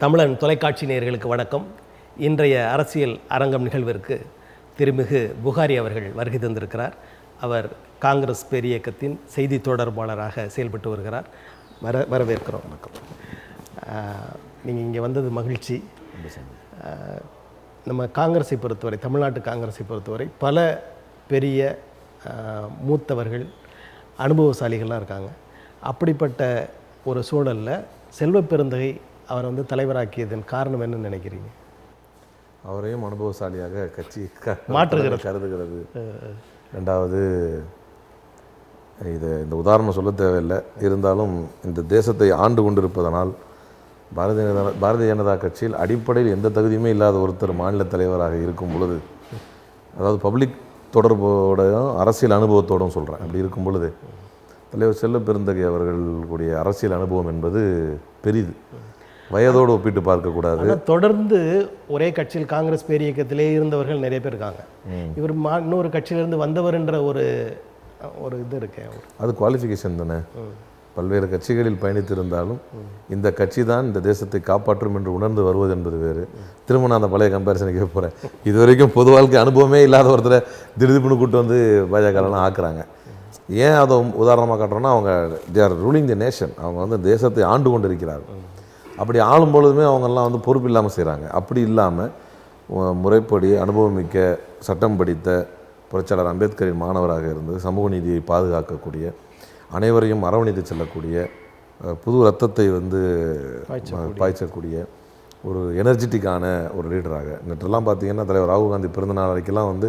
தமிழன் தொலைக்காட்சி நேயர்களுக்கு வணக்கம். இன்றைய அரசியல் அரங்கம் நிகழ்விற்கு திருமிகு புகாரி அவர்கள் வருகை தந்திருக்கிறார். அவர் காங்கிரஸ் பேரியக்கத்தின் செய்தி தொடர்பாளராக செயல்பட்டு வருகிறார். வரவேற்கிறோம். வணக்கம். நீங்கள் இங்கே வந்தது மகிழ்ச்சி. நம்ம காங்கிரஸை பொறுத்தவரை, தமிழ்நாட்டு காங்கிரஸை பொறுத்தவரை பல பெரிய மூத்தவர்கள், அனுபவசாலிகள்லாம் இருக்காங்க. அப்படிப்பட்ட ஒரு சூழலில் செல்வ பெருந்தகை அவர் தலைவராக்கியதன் காரணம் என்னன்னு நினைக்கிறீங்க? அவரையும் அனுபவசாலியாக கட்சி கருதுகிறது. ரெண்டாவது, இந்த உதாரணம் சொல்ல தேவையில்லை, இருந்தாலும் இந்த தேசத்தை ஆண்டு கொண்டிருப்பதனால் பாரதிய ஜனதா கட்சியில் அடிப்படையில் எந்த தகுதியுமே இல்லாத ஒருத்தர் மாநில தலைவராக இருக்கும் பொழுது, அதாவது பப்ளிக் தொடர்போடையும் அரசியல் அனுபவத்தோடும் சொல்கிறேன், அப்படி இருக்கும் பொழுது தலைவர் செல்வ பெருந்தகை அவர்களுடைய அரசியல் அனுபவம் என்பது பெரிது. வயதோடு ஒப்பிட்டு பார்க்கக்கூடாது. தொடர்ந்து ஒரே கட்சியில் காங்கிரஸ் பேரியக்கத்திலே இருந்தவர்கள் நிறைய பேர் இருக்காங்க. இவர் இன்னொரு கட்சியிலிருந்து வந்தவர் என்ற ஒரு இது இருக்கு. அது குவாலிஃபிகேஷன் தானே. பல்வேறு கட்சிகளில் பயணித்திருந்தாலும் இந்த கட்சி தான் இந்த தேசத்தை காப்பாற்றும் என்று உணர்ந்து வருவது என்பது வேறு. திரும்ப நான் அந்த பழைய கம்பேரிசனுக்கு போகிறேன். இது வரைக்கும் பொது வாழ்க்கை அனுபவமே இல்லாத ஒருத்தரை திடீர்னு கூட்டு வந்து பாஜகலாம் ஆக்குறாங்க. ஏன் அதை உதாரணமாக காட்டுறோன்னா, அவங்க they are ruling the nation. அவங்க தேசத்தை ஆண்டு கொண்டு இருக்கிறார்கள். அப்படி ஆளும் பொழுதுமே அவங்கெல்லாம் பொறுப்பு இல்லாமல் செய்கிறாங்க. அப்படி இல்லாமல் முறைப்படி அனுபவமிக்க, சட்டம் படித்த, புரட்சியாளர் அம்பேத்கரின் மாணவராக இருந்து சமூக நீதியை பாதுகாக்கக்கூடிய, அனைவரையும் அரவணைத்து செல்லக்கூடிய, புது ரத்தத்தை பாய்ச்சக்கூடிய ஒரு எனர்ஜெட்டிக்கான ஒரு லீடராக. நேற்றெல்லாம் பார்த்திங்கன்னா தலைவர் ராகுல் காந்தி பிறந்தநாள் வரைக்கெல்லாம்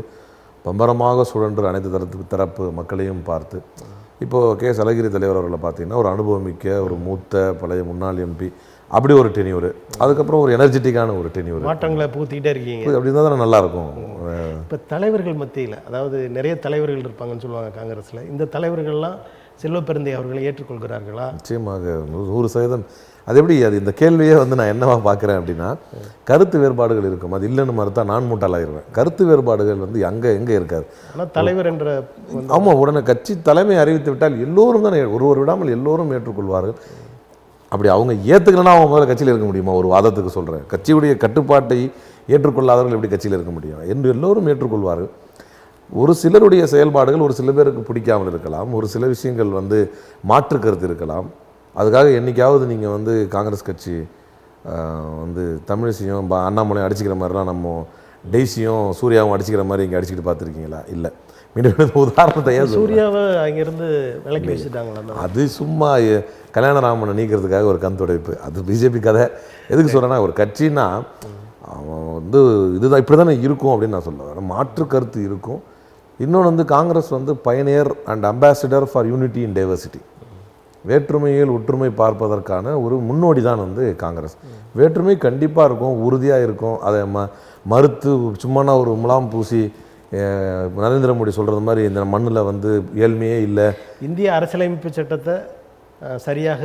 பம்பரமாக சுழன்று அனைத்து தரப்பு மக்களையும் பார்த்து, இப்போது கே. அழகிரி தலைவர் அவர்களை பார்த்திங்கன்னா ஒரு அனுபவமிக்க, ஒரு மூத்த பழைய முன்னாள் எம்பி, அப்படி ஒரு டென்யூர், அதுக்கப்புறம் ஒரு எனர்ஜெட்டிக்கான ஒரு டென்யூர், மாற்றங்களை பூத்திக்கிட்டே இருக்கீங்க. அப்படி இருந்தால் தானே நல்லாயிருக்கும். இப்போ தலைவர்கள் மத்தியில், அதாவது நிறைய தலைவர்கள் இருப்பாங்கன்னு சொல்லுவாங்க காங்கிரஸில், இந்த தலைவர்கள்லாம் செல்வ பெருந்தகை அவர்களை ஏற்றுக்கொள்கிறார்களா? நிச்சயமாக 100%. அது எப்படி, அது இந்த கேள்வியே நான் என்னவா பார்க்குறேன் அப்படின்னா, கருத்து வேறுபாடுகள் இருக்கும். அது இல்லைன்னு மறுத்தா நான் மூட்டாளாகிடுவேன். கருத்து வேறுபாடுகள் எங்கே இருக்காது. ஆனால் தலைவர் என்ற ஆமாம், உடனே கட்சி தலைமை அறிவித்து விட்டால் எல்லோரும் தான், ஒருவர் விடாமல் எல்லோரும் ஏற்றுக்கொள்வார்கள். அப்படி அவங்க ஏற்றுக்கலன்னா அவங்க முதல்ல கட்சியில் இருக்க முடியுமா? ஒரு வாதத்துக்கு சொல்கிறேன், கட்சியுடைய கட்டுப்பாட்டை ஏற்றுக்கொள்ளாதவர்கள் எப்படி கட்சியில் இருக்க முடியும் என்று எல்லோரும் ஏற்றுக்கொள்வார்கள். ஒரு சிலருடைய செயல்பாடுகள் ஒரு சில பேருக்கு பிடிக்காமல் இருக்கலாம், ஒரு சில விஷயங்கள் மாற்று கருத்து இருக்கலாம். அதுக்காக என்றைக்காவது நீங்கள் காங்கிரஸ் கட்சி தமிழிசையும் அண்ணாமலையும் அடிச்சுக்கிற மாதிரிலாம் நம்ம டெய்ஸியும் சூர்யாவும் அடிச்சுக்கிற மாதிரி இங்கே அடிச்சுக்கிட்டு பார்த்துருக்கீங்களா? இல்லை. மீண்டும் உதாரணத்தை சூர்யாவை அங்கேருந்து விலக்கி வச்சுட்டாங்களா? அது சும்மா கல்யாணராமனை நீக்கிறதுக்காக ஒரு கந்துடைப்பு. அது பிஜேபி கதை. எதுக்கு சொல்கிறேன்னா, ஒரு கட்சின்னா அவன் இதுதான் இப்படி தானே இருக்கும் அப்படின்னு நான் சொல்லுவேன். மாற்று கருத்து இருக்கும். இன்னொன்று Congress pioneer and ambassador for unity in diversity. வேற்றுமையில் ஒற்றுமை பார்ப்பதற்கான ஒரு முன்னோடி தான் காங்கிரஸ். வேற்றுமை கண்டிப்பாக இருக்கும், உறுதியாக இருக்கும். அதை மறுத்து சும்மானா ஒரு முலாம் பூசி நரேந்திர மோடி சொல்கிறது மாதிரி இந்த மண்ணில் ஏழ்மையே இல்லை. இந்திய அரசியலமைப்பு சட்டத்தை சரியாக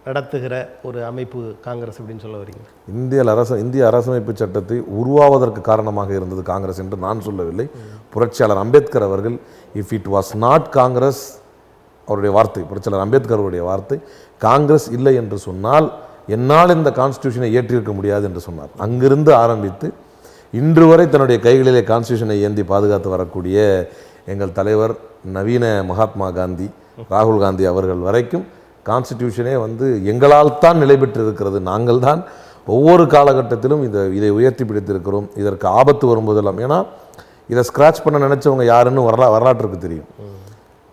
நடத்துகிற ஒரு அமைப்பு காங்கிரஸ் அப்படின்னு சொல்ல வரீங்க? இந்திய அரசமைப்பு சட்டத்தை உருவாவதற்கு காரணமாக இருந்தது காங்கிரஸ் என்று நான் சொல்லவில்லை. புரட்சியாளர் அம்பேத்கர் அவர்கள், if it was not Congress, அவருடைய வார்த்தை, புரட்சியாளர் அம்பேத்கர் அவருடைய வார்த்தை, காங்கிரஸ் இல்லை என்று சொன்னால் என்னால் இந்த கான்ஸ்டியூஷனை ஏற்றிருக்க முடியாது என்று சொன்னார். அங்கிருந்து ஆரம்பித்து இன்று வரை தன்னுடைய கைகளிலே கான்ஸ்டியூஷனை ஏந்தி பாதுகாத்து வரக்கூடிய எங்கள் தலைவர் நவீன மகாத்மா காந்தி, ராகுல் காந்தி அவர்கள் வரைக்கும் கான்ஸ்டியூஷனே எங்களால் தான் நிலை பெற்று இருக்கிறது. நாங்கள் தான் ஒவ்வொரு காலகட்டத்திலும் இதை உயர்த்தி பிடித்திருக்கிறோம். இதற்கு ஆபத்து வரும்போதெல்லாம், ஏன்னா இதை ஸ்க்ராட்ச் பண்ண நினச்சவங்க யாருன்னு வரலாற்றுக்கு தெரியும்.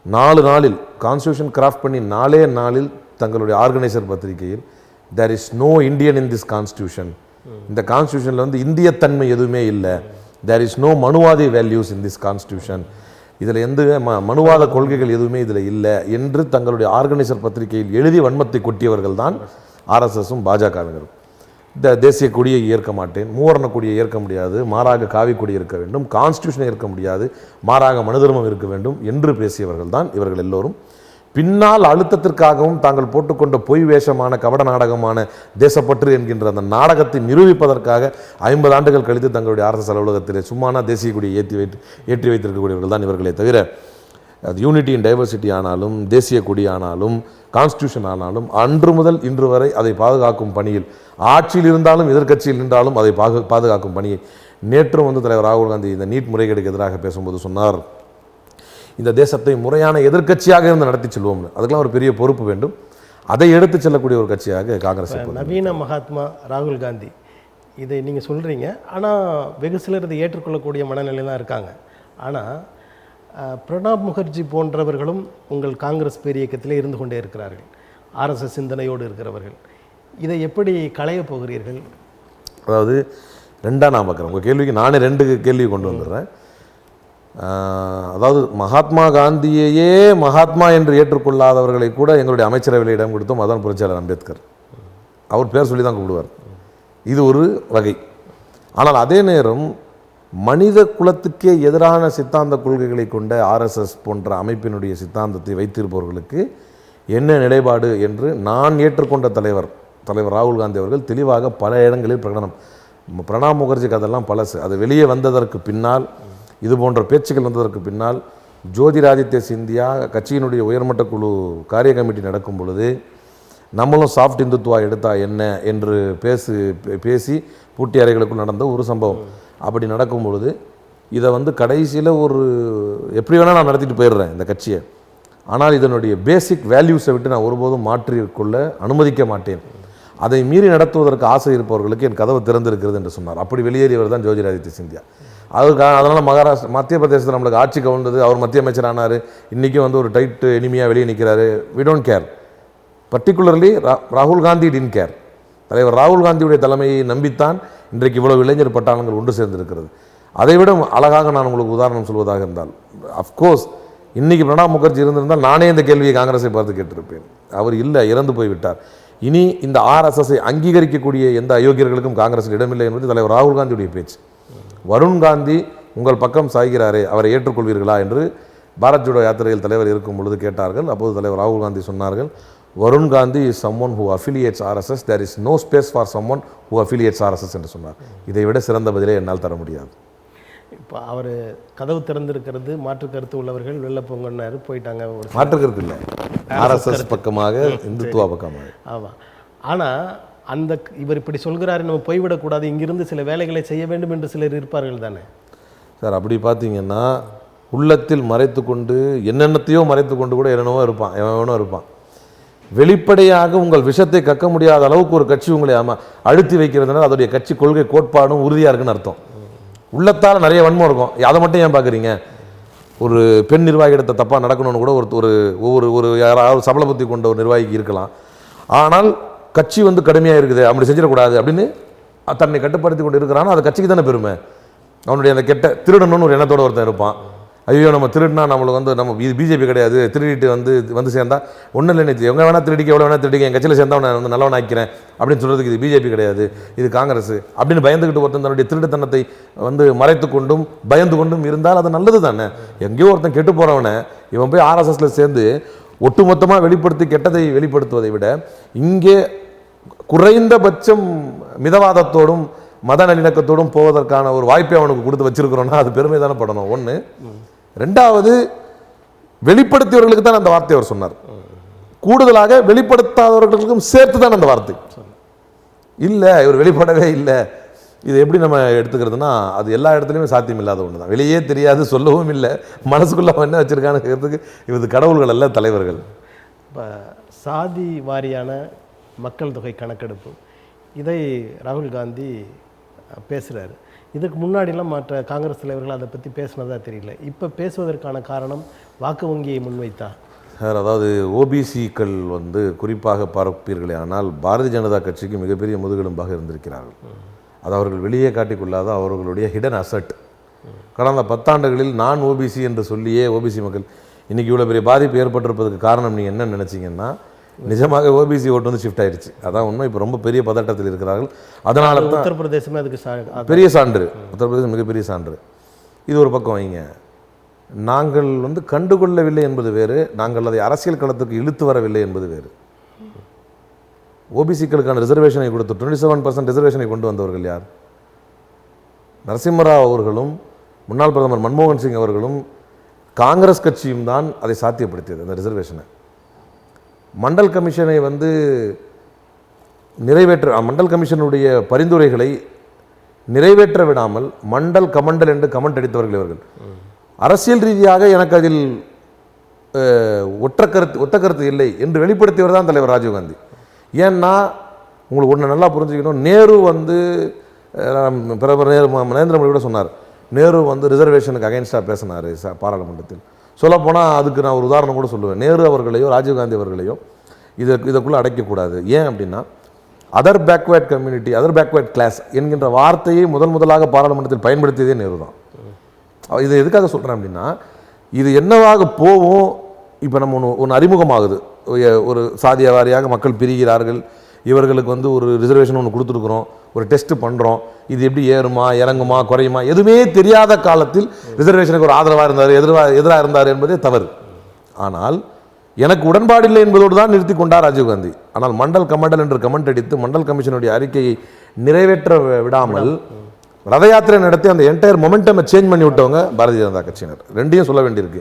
4 நாளில் கான்ஸ்டியூஷன் கிராஃப்ட் பண்ணி 4 நாளில் தங்களுடைய ஆர்கனைசர் பத்திரிகையில் there is no Indian in this constitution, இந்த கான்ஸ்டியூஷனில் இந்திய தன்மை எதுவுமே இல்லை, there is no Manuvadi values in this constitution, இதில் எந்த மனுவாத கொள்கைகள் எதுவுமே இதில் இல்லை என்று தங்களுடைய ஆர்கனைசர் பத்திரிகையில் எழுதி வன்மத்தை கொட்டியவர்கள் தான் ஆர்எஸ்எஸும் பாஜகவினரும். இந்த தேசிய கொடியை ஏற்க மாட்டேன், மூவர்ண கொடியை ஏற்க முடியாது, மாறாக காவி கொடி இருக்க வேண்டும், கான்ஸ்டியூஷனை ஏற்க முடியாது, மாறாக மனு தர்மம் இருக்க வேண்டும் என்று பேசியவர்கள் தான் இவர்கள் எல்லோரும். பின்னால் அழுத்தத்திற்காகவும் தாங்கள் போட்டுக்கொண்ட பொய் வேஷமான கபட நாடகமான தேசப்பற்று என்கின்ற அந்த நாடகத்தை நிரூபிப்பதற்காக 50 ஆண்டுகள் கழித்து தங்களுடைய அரசு அலுவலகத்திலே சும்மானா தேசிய கொடியை ஏற்றி வைத்திருக்கக்கூடியவர்கள் தான் இவர்களே தவிர அது யூனிட்டி இன் டைவர்சிட்டி ஆனாலும், தேசிய கொடி ஆனாலும், கான்ஸ்டியூஷன் ஆனாலும், அன்று முதல் இன்று வரை அதை பாதுகாக்கும் பணியில், ஆட்சியில் இருந்தாலும் எதிர்க்கட்சியில் இருந்தாலும் அதை பாதுகாக்கும் பணியை நேற்றும் வந்து தலைவர் ராகுல் காந்தி இந்த நீட் முறைகேடுக்கு எதிராக பேசும்போது சொன்னார், இந்த தேசத்தை முறையான எதிர்க்கட்சியாக இருந்து நடத்தி செல்வோம்னு. அதுக்கெல்லாம் ஒரு பெரிய பொறுப்பு வேண்டும். அதை எடுத்து செல்லக்கூடிய ஒரு கட்சியாக காங்கிரஸ். நவீன மகாத்மா ராகுல் காந்தி இதை நீங்கள் சொல்கிறீங்க, ஆனால் வெகு சிலர் இதை ஏற்றுக்கொள்ளக்கூடிய மனநிலை தான் இருக்காங்க. ஆனால் பிரணாப் முகர்ஜி போன்றவர்களும் உங்கள் காங்கிரஸ் பேரியக்கத்திலே இருந்து கொண்டே இருக்கிறார்கள், ஆர்எஸ்எஸ் சிந்தனையோடு இருக்கிறவர்கள். இதை எப்படி களைய போகிறீர்கள்? அதாவது ரெண்டாக நான் பார்க்குறேன். உங்கள் கேள்விக்கு நானே 2 கேள்வி கொண்டு வந்துடுறேன். அதாவது மகாத்மா காந்தியையே மகாத்மா என்று ஏற்றுக்கொள்ளாதவர்களை கூட எங்களுடைய அமைச்சரவையில் இடம் கொடுத்தோம். அதான் புரட்சியாளர் அம்பேத்கர். அவர் பேர் சொல்லி தான் கூப்பிடுவார். இது ஒரு வகை. ஆனால் அதே நேரம் மனித குலத்துக்கே எதிரான சித்தாந்த கொள்கைகளை கொண்ட ஆர்எஸ்எஸ் போன்ற அமைப்பினுடைய சித்தாந்தத்தை வைத்திருப்பவர்களுக்கு என்ன நிலைப்பாடு என்று நான் ஏற்றுக்கொண்ட தலைவர் ராகுல் காந்தி அவர்கள் தெளிவாக பல இடங்களில் பிரகடனம். பிரணாப் முகர்ஜிக்கு அதெல்லாம் பழசு. அது வெளியே வந்ததற்கு பின்னால், இது போன்ற பேச்சுக்கள் வந்ததற்கு பின்னால், ஜோதிராதித்ய சிந்தியா கட்சியினுடைய உயர்மட்ட குழு காரிய கமிட்டி நடக்கும் பொழுது நம்மளும் சாஃப்ட் இந்துத்துவா எடுத்தா என்ன என்று பேசி பூட்டி அறைகளுக்குள் நடந்த ஒரு சம்பவம். அப்படி நடக்கும் பொழுது இதை வந்து கடைசியில் ஒரு எப்படி வேணால் நான் நடத்திட்டு போயிடுறேன் இந்த கட்சியை, ஆனால் இதனுடைய பேசிக் வேல்யூஸை விட்டு நான் ஒருபோதும் மாற்றிக்கொள்ள அனுமதிக்க மாட்டேன், அதை மீறி நடத்துவதற்கு ஆசை இருப்பவர்களுக்கு என் கதவு திறந்திருக்கிறது என்று சொன்னார். அப்படி வெளியேறியவர் தான் ஜோதிராதித்ய சிந்தியா. அதனால் மத்திய பிரதேசத்தில் நம்மளுக்கு ஆட்சி கவுண்டது, அவர் மத்திய அமைச்சர் ஆனார். இன்றைக்கும் வந்து ஒரு டைட் எனிமியாக வெளியே நிற்கிறாரு. We don't care. பர்டிகுலர்லி ராகுல் காந்தி டின் கேர். தலைவர் ராகுல் காந்தியுடைய தலைமையை நம்பித்தான் இன்றைக்கு இவ்வளவு இளைஞர் பட்டாளங்கள் ஒன்று சேர்ந்திருக்கிறது. அதைவிட அழகாக நான் உங்களுக்கு உதாரணம் சொல்வதாக இருந்தால், அஃப்கோர்ஸ் இன்றைக்கி பிரணாப் முகர்ஜி இருந்திருந்தால் நானே இந்த கேள்வியை காங்கிரஸை பார்த்து கேட்டிருப்பேன். அவர் இல்லை, இறந்து போய்விட்டார். இனி இந்த ஆர்எஸ்எஸ்ஐ அங்கீகரிக்கக்கூடிய எந்த அயோக்கியர்களுக்கும் காங்கிரஸில் இடமில்லை என்பது தலைவர் ராகுல் காந்தியுடைய பேச்சு. வருண் காந்தி உங்கள் பக்கம் சாய்கிறாரே, அவரை ஏற்றுக்கொள்வீர்களா என்று பாரத் ஜோடோ யாத்திரையில் தலைவர் இருக்கும் பொழுது கேட்டார்கள். அப்போது தலைவர் ராகுல் காந்தி சொன்னார்கள், Varun Gandhi is someone who affiliates RSS, there is no space for someone who affiliates RSS என்று சொன்னார். இதை விட சிறந்த பதிலை என்னால் தர முடியாது. இப்போ அவர் கதவு திறந்திருக்கிறது, மாற்று கருத்து உள்ளவர்கள் வெளில போங்கன்னாரு, போயிட்டாங்க. ஒரு மாற்று கருத்து இல்லை, RSS பக்கமாக, இந்துத்துவா பக்கமாக. ஆமாம். ஆனால் அந்த இவர் இப்படி சொல்கிறாரு, நம்ம போய்விடக்கூடாது, இங்கிருந்து சில வேலைகளை செய்ய வேண்டும் என்று சிலர் இருப்பார்கள் தானே சார்? அப்படி பார்த்தீங்கன்னா உள்ளத்தில் மறைத்து கொண்டு என்னென்னத்தையோ மறைத்து கொண்டு கூட என்னென்னவோ இருப்பான், எவனோ இருப்பான். வெளிப்படையாக உங்கள் விஷத்தை கக்க முடியாத அளவுக்கு ஒரு கட்சி உங்களை அழுத்தி வைக்கிறதுனால அதோடைய கட்சி கொள்கை கோட்பாடும் உறுதியாக இருக்குன்னு அர்த்தம். உள்ளத்தால் நிறைய வன்மம் இருக்கும். அதை மட்டும் ஏன் பார்க்குறீங்க? ஒரு பெண் நிர்வாகியிடத்தை தப்பாக நடக்கணும்னு கூட ஒரு யாராவது சபல புத்தி கொண்ட ஒரு நிர்வாகிக்கு இருக்கலாம். ஆனால் கட்சி வந்து கடுமையாக இருக்குது, அப்படி செஞ்சிடக்கூடாது அப்படின்னு தன்னை கட்டுப்படுத்தி கொண்டு இருக்கிறானோ அது கட்சிக்கு தானே பெருமை. அவனுடைய அந்த கெட்ட திருடணும்னு ஒரு எண்ணத்தோடு ஒருத்தன் இருப்பான். ஐயோ நம்ம திருடினா நம்மளுக்கு வந்து நம்ம பிஜேபி கிடையாது, திருடிட்டு வந்து சேர்ந்தா ஒன்றும் இல்லை, நினைச்சு எங்கே வேணால் திருடிக்க, எவ்வளோ வேணால் திருடிக்க, என் கட்சியில் சேர்ந்தா நான் வந்து நல்லவன் ஆக்கிறேன் அப்படின்னு சொல்கிறதுக்கு இது பிஜேபி கிடையாது, இது காங்கிரஸ் அப்படின்னு பயந்துக்கிட்டு ஒருத்தன் தன்னுடைய திருட்டுத்தனத்தை வந்து மறைத்து கொண்டும் பயந்து கொண்டும் இருந்தால் அது நல்லது தானே. எங்கேயோ ஒருத்தன் கெட்டு போகிறவனை இவன் போய் ஆர்எஸ்எஸ்ல சேர்ந்து ஒட்டுமொத்தமாக வெளிப்படுத்தி கெட்டதை வெளிப்படுத்துவதை விட இங்கே குறைந்தபட்சம் மிதவாதத்தோடும் மத நல்லிணக்கத்தோடும் போவதற்கான ஒரு வாய்ப்பை அவனுக்கு கொடுத்து வச்சிருக்கிறோன்னா அது பெருமை தானே படணும். ஒன்று. ரெண்டாவது, வெளிப்படுத்தியவர்களுக்கு தான் அந்த வார்த்தை அவர் சொன்னார். கூடுதலாக வெளிப்படுத்தாதவர்களுக்கும் சேர்த்து தான் அந்த வார்த்தை. இல்லை இவர் வெளிப்படவே இல்லை. இது எப்படி நம்ம எடுத்துக்கிறதுனா அது எல்லா இடத்துலையுமே சாத்தியம் இல்லாத ஒன்று தான். வெளியே தெரியாது, சொல்லவும் இல்லை, மனசுக்குள்ள என்ன வச்சிருக்கானுங்கிறதுக்கு இவரு கடவுள்கள் அல்ல, தலைவர்கள். இப்போ சாதி வாரியான மக்கள் தொகை கணக்கெடுப்பு இதை ராகுல் காந்தி பேசுகிறாரு. இதுக்கு முன்னாடிலாம் மற்ற காங்கிரஸ் தலைவர்கள் அதை பற்றி பேசினதா தெரியல. இப்போ பேசுவதற்கான காரணம் வாக்கு வங்கியை முன்வைத்தா சார்? அதாவது ஓபிசிக்கள் வந்து குறிப்பாக பார்ப்பீர்களே ஆனால் பாரதிய ஜனதா கட்சிக்கு மிகப்பெரிய முதுகெலும்பாக இருந்திருக்கிறார்கள். அது அவர்கள் வெளியே காட்டிக்கொள்ளாத அவர்களுடைய ஹிடன் அசட். கடந்த 10 ஆண்டுகளில் நான் ஓபிசி என்று சொல்லியே ஓபிசி மக்கள் இன்றைக்கி இவ்வளோ பெரிய பாதிப்பு ஏற்பட்டிருப்பதற்கு காரணம் நீங்கள் என்ன நினச்சிங்கன்னா, நிஜமாக ஓபிசி ஓட்டு வந்து ஷிஃப்ட் ஆயிடுச்சு. அதான் உண்மை. இப்போ ரொம்ப பெரிய பதட்டத்தில் இருக்கிறார்கள். அதனால தான் உத்தரப்பிரதேசமே அதுக்கு பெரிய சான்று. உத்தரப்பிரதேசம் மிகப்பெரிய சான்று. இது ஒரு பக்கம் வைங்க. நாங்கள் வந்து கண்டுகொள்ளவில்லை என்பது வேறு, நாங்கள் அதை அரசியல் களத்துக்கு இழுத்து வரவில்லை என்பது வேறு. ஓபிசிக்களுக்கான ரிசர்வேஷனை கொடுத்து 27% ரிசர்வேஷனை கொண்டு வந்தவர்கள் யார்? நரசிம்மராவ் அவர்களும் முன்னாள் பிரதமர் மன்மோகன் சிங் அவர்களும் காங்கிரஸ் கட்சியும் தான் அதை சாத்தியப்படுத்தியது. அந்த ரிசர்வேஷனை மண்டல் கமிஷனை வந்து மண்டல் கமிஷனுடைய பரிந்துரைகளை நிறைவேற்ற விடாமல் மண்டல் கமண்டல் என்று கமெண்ட் அடித்தவர்கள் இவர்கள். அரசியல் ரீதியாக எனக்கு அதில் ஒத்த கருத்து இல்லை என்று வெளிப்படுத்தியவர் தான் தலைவர் ராஜீவ்காந்தி. ஏன்னா உங்களுக்கு ஒன்று நல்லா புரிஞ்சுக்கணும், நேரு வந்து பிரதமர் நரேந்திர மோடி கூட சொன்னார், நேரு வந்து ரிசர்வேஷனுக்கு அகைன்ஸ்டாக பேசினார் பாராளுமன்றத்தில். சொல்லப்போனால் அதுக்கு நான் ஒரு உதாரணம் கூட சொல்லுவேன். நேரு அவர்களையோ ராஜீவ்காந்தி அவர்களையோ இதற்குள்ளே அடைக்கக்கூடாது. ஏன் அப்படின்னா other backward community, other backward class என்கின்ற வார்த்தையை முதலாக பாராளுமன்றத்தில் பயன்படுத்தியதே நேரு தான். இதை எதுக்காக சொல்கிறேன் அப்படின்னா, இது என்னவாக போகும், இப்போ நம்ம ஒன்று அறிமுகமாகுது, ஒரு சாதிய வாரியாக மக்கள் பிரிகிறார்கள், இவர்களுக்கு வந்து ஒரு ரிசர்வேஷன் ஒன்று கொடுத்துருக்குறோம், ஒரு டெஸ்ட் பண்ணுறோம், இது எப்படி ஏறுமா இறங்குமா குறையுமா எதுவுமே தெரியாத காலத்தில் ரிசர்வேஷனுக்கு ஒரு ஆதரவாக இருந்தார், எதிராக இருந்தார் என்பதே தவறு. ஆனால் எனக்கு உடன்பாடு இல்லை என்பதோடு தான் நிறுத்தி கொண்டார் ராஜீவ்காந்தி. ஆனால் மண்டல் கமண்டல் என்று கமெண்ட் அடித்து மண்டல் கமிஷனுடைய அறிக்கையை நிறைவேற்ற விடாமல் ரத யாத்திரை நடத்தி அந்த என்டையர் மொமெண்டம் சேஞ்ச் பண்ணி விட்டவங்க பாரதிய ஜனதா கட்சியினர். ரெண்டையும் சொல்ல வேண்டியிருக்கு.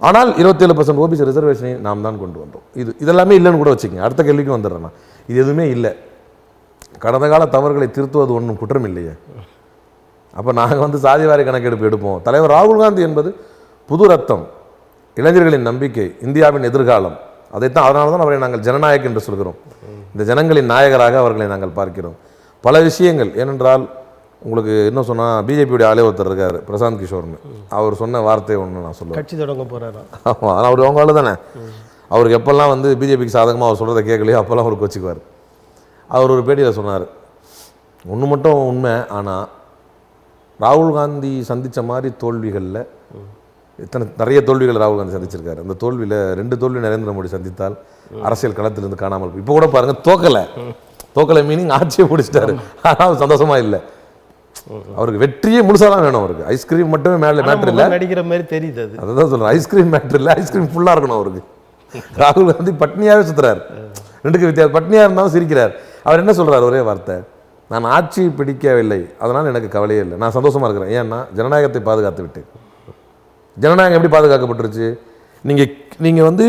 ஆனால் 27% ஓபிசி ரிசர்வேஷனை நாம் தான் கொண்டு வந்தோம். இதெல்லாமே இல்லைன்னு கூட வச்சுக்கோங்க. அடுத்த கேள்விக்கும் வந்துடுறேன். இது எதுவுமே இல்லை. கடந்த கால தவறுகளை திருத்துவது ஒன்றும் குற்றம் இல்லையே. அப்போ நாங்கள் வந்து சாதிவாரி கணக்கெடுப்பு எடுப்போம். தலைவர் ராகுல் காந்தி என்பது புது ரத்தம், இளைஞர்களின் நம்பிக்கை, இந்தியாவின் எதிர்காலம். அதனால தான் அவரை நாங்கள் ஜனநாயக் என்று சொல்கிறோம். இந்த ஜனங்களின் நாயகராக அவர்களை நாங்கள் பார்க்கிறோம். பல விஷயங்கள், ஏனென்றால் உங்களுக்கு இன்னும் சொன்னால் பிஜேபியுடைய ஆளே ஒருத்தர் இருக்கார் பிரசாந்த் கிஷோர்னு, அவர் சொன்ன வார்த்தை ஒன்று நான் சொல்லுவேன். கட்சி தொடங்க போகிறாரா? ஆமாம், ஆனால் அவர் அவங்க தானே. அவருக்கு எப்பெல்லாம் வந்து பிஜேபிக்கு சாதகமாக அவர் சொல்கிறத கேட்கலையோ அப்போல்லாம் அவருக்கு வச்சுக்குவார். அவர் ஒரு பேட்டியில் சொன்னார், ஒன்று மட்டும் உண்மை, ஆனால் ராகுல் காந்தி சந்தித்த மாதிரி தோல்விகளில் நிறைய தோல்விகள் ராகுல் காந்தி சந்திச்சிருக்காரு. அந்த தோல்வியில் 2 தோல்வி நரேந்திர மோடி சந்தித்தால் அரசியல் களத்திலிருந்து காணாமல். இப்போ கூட பாருங்கள், தோக்கலை மீனிங் ஆட்சியை பிடிச்சிட்டாரு, ஆனால் சந்தோஷமாக இல்லை. அவருக்கு வெற்றியே முழுசாக தான் வேணும். அவருக்கு ஐஸ்கிரீம் மட்டுமே மேட்ரு இல்லை, நடிக்கிற மாதிரி தெரியுது. அதுதான் சொல்கிறேன், ஐஸ்கிரீம் மேட்ரு இல்லை, ஐஸ்கிரீம் ஃபுல்லாக இருக்கணும் அவருக்கு. ராகுல் காந்தி பட்னியாகவே சுற்றுறாரு. ரெண்டுக்கு வித்தியாசம். பட்னியாக இருந்தாலும் சிரிக்கிறார். அவர் என்ன சொல்கிறார், ஒரே வார்த்தை, நான் ஆட்சி பிடிக்கவில்லை, அதனால் எனக்கு கவலையே இல்லை, நான் சந்தோஷமாக இருக்கிறேன். ஏன்னா ஜனநாயகத்தை பாதுகாத்து விட்டேன். ஜனநாயகம் எப்படி பாதுகாக்கப்பட்டுருச்சு? நீங்கள் வந்து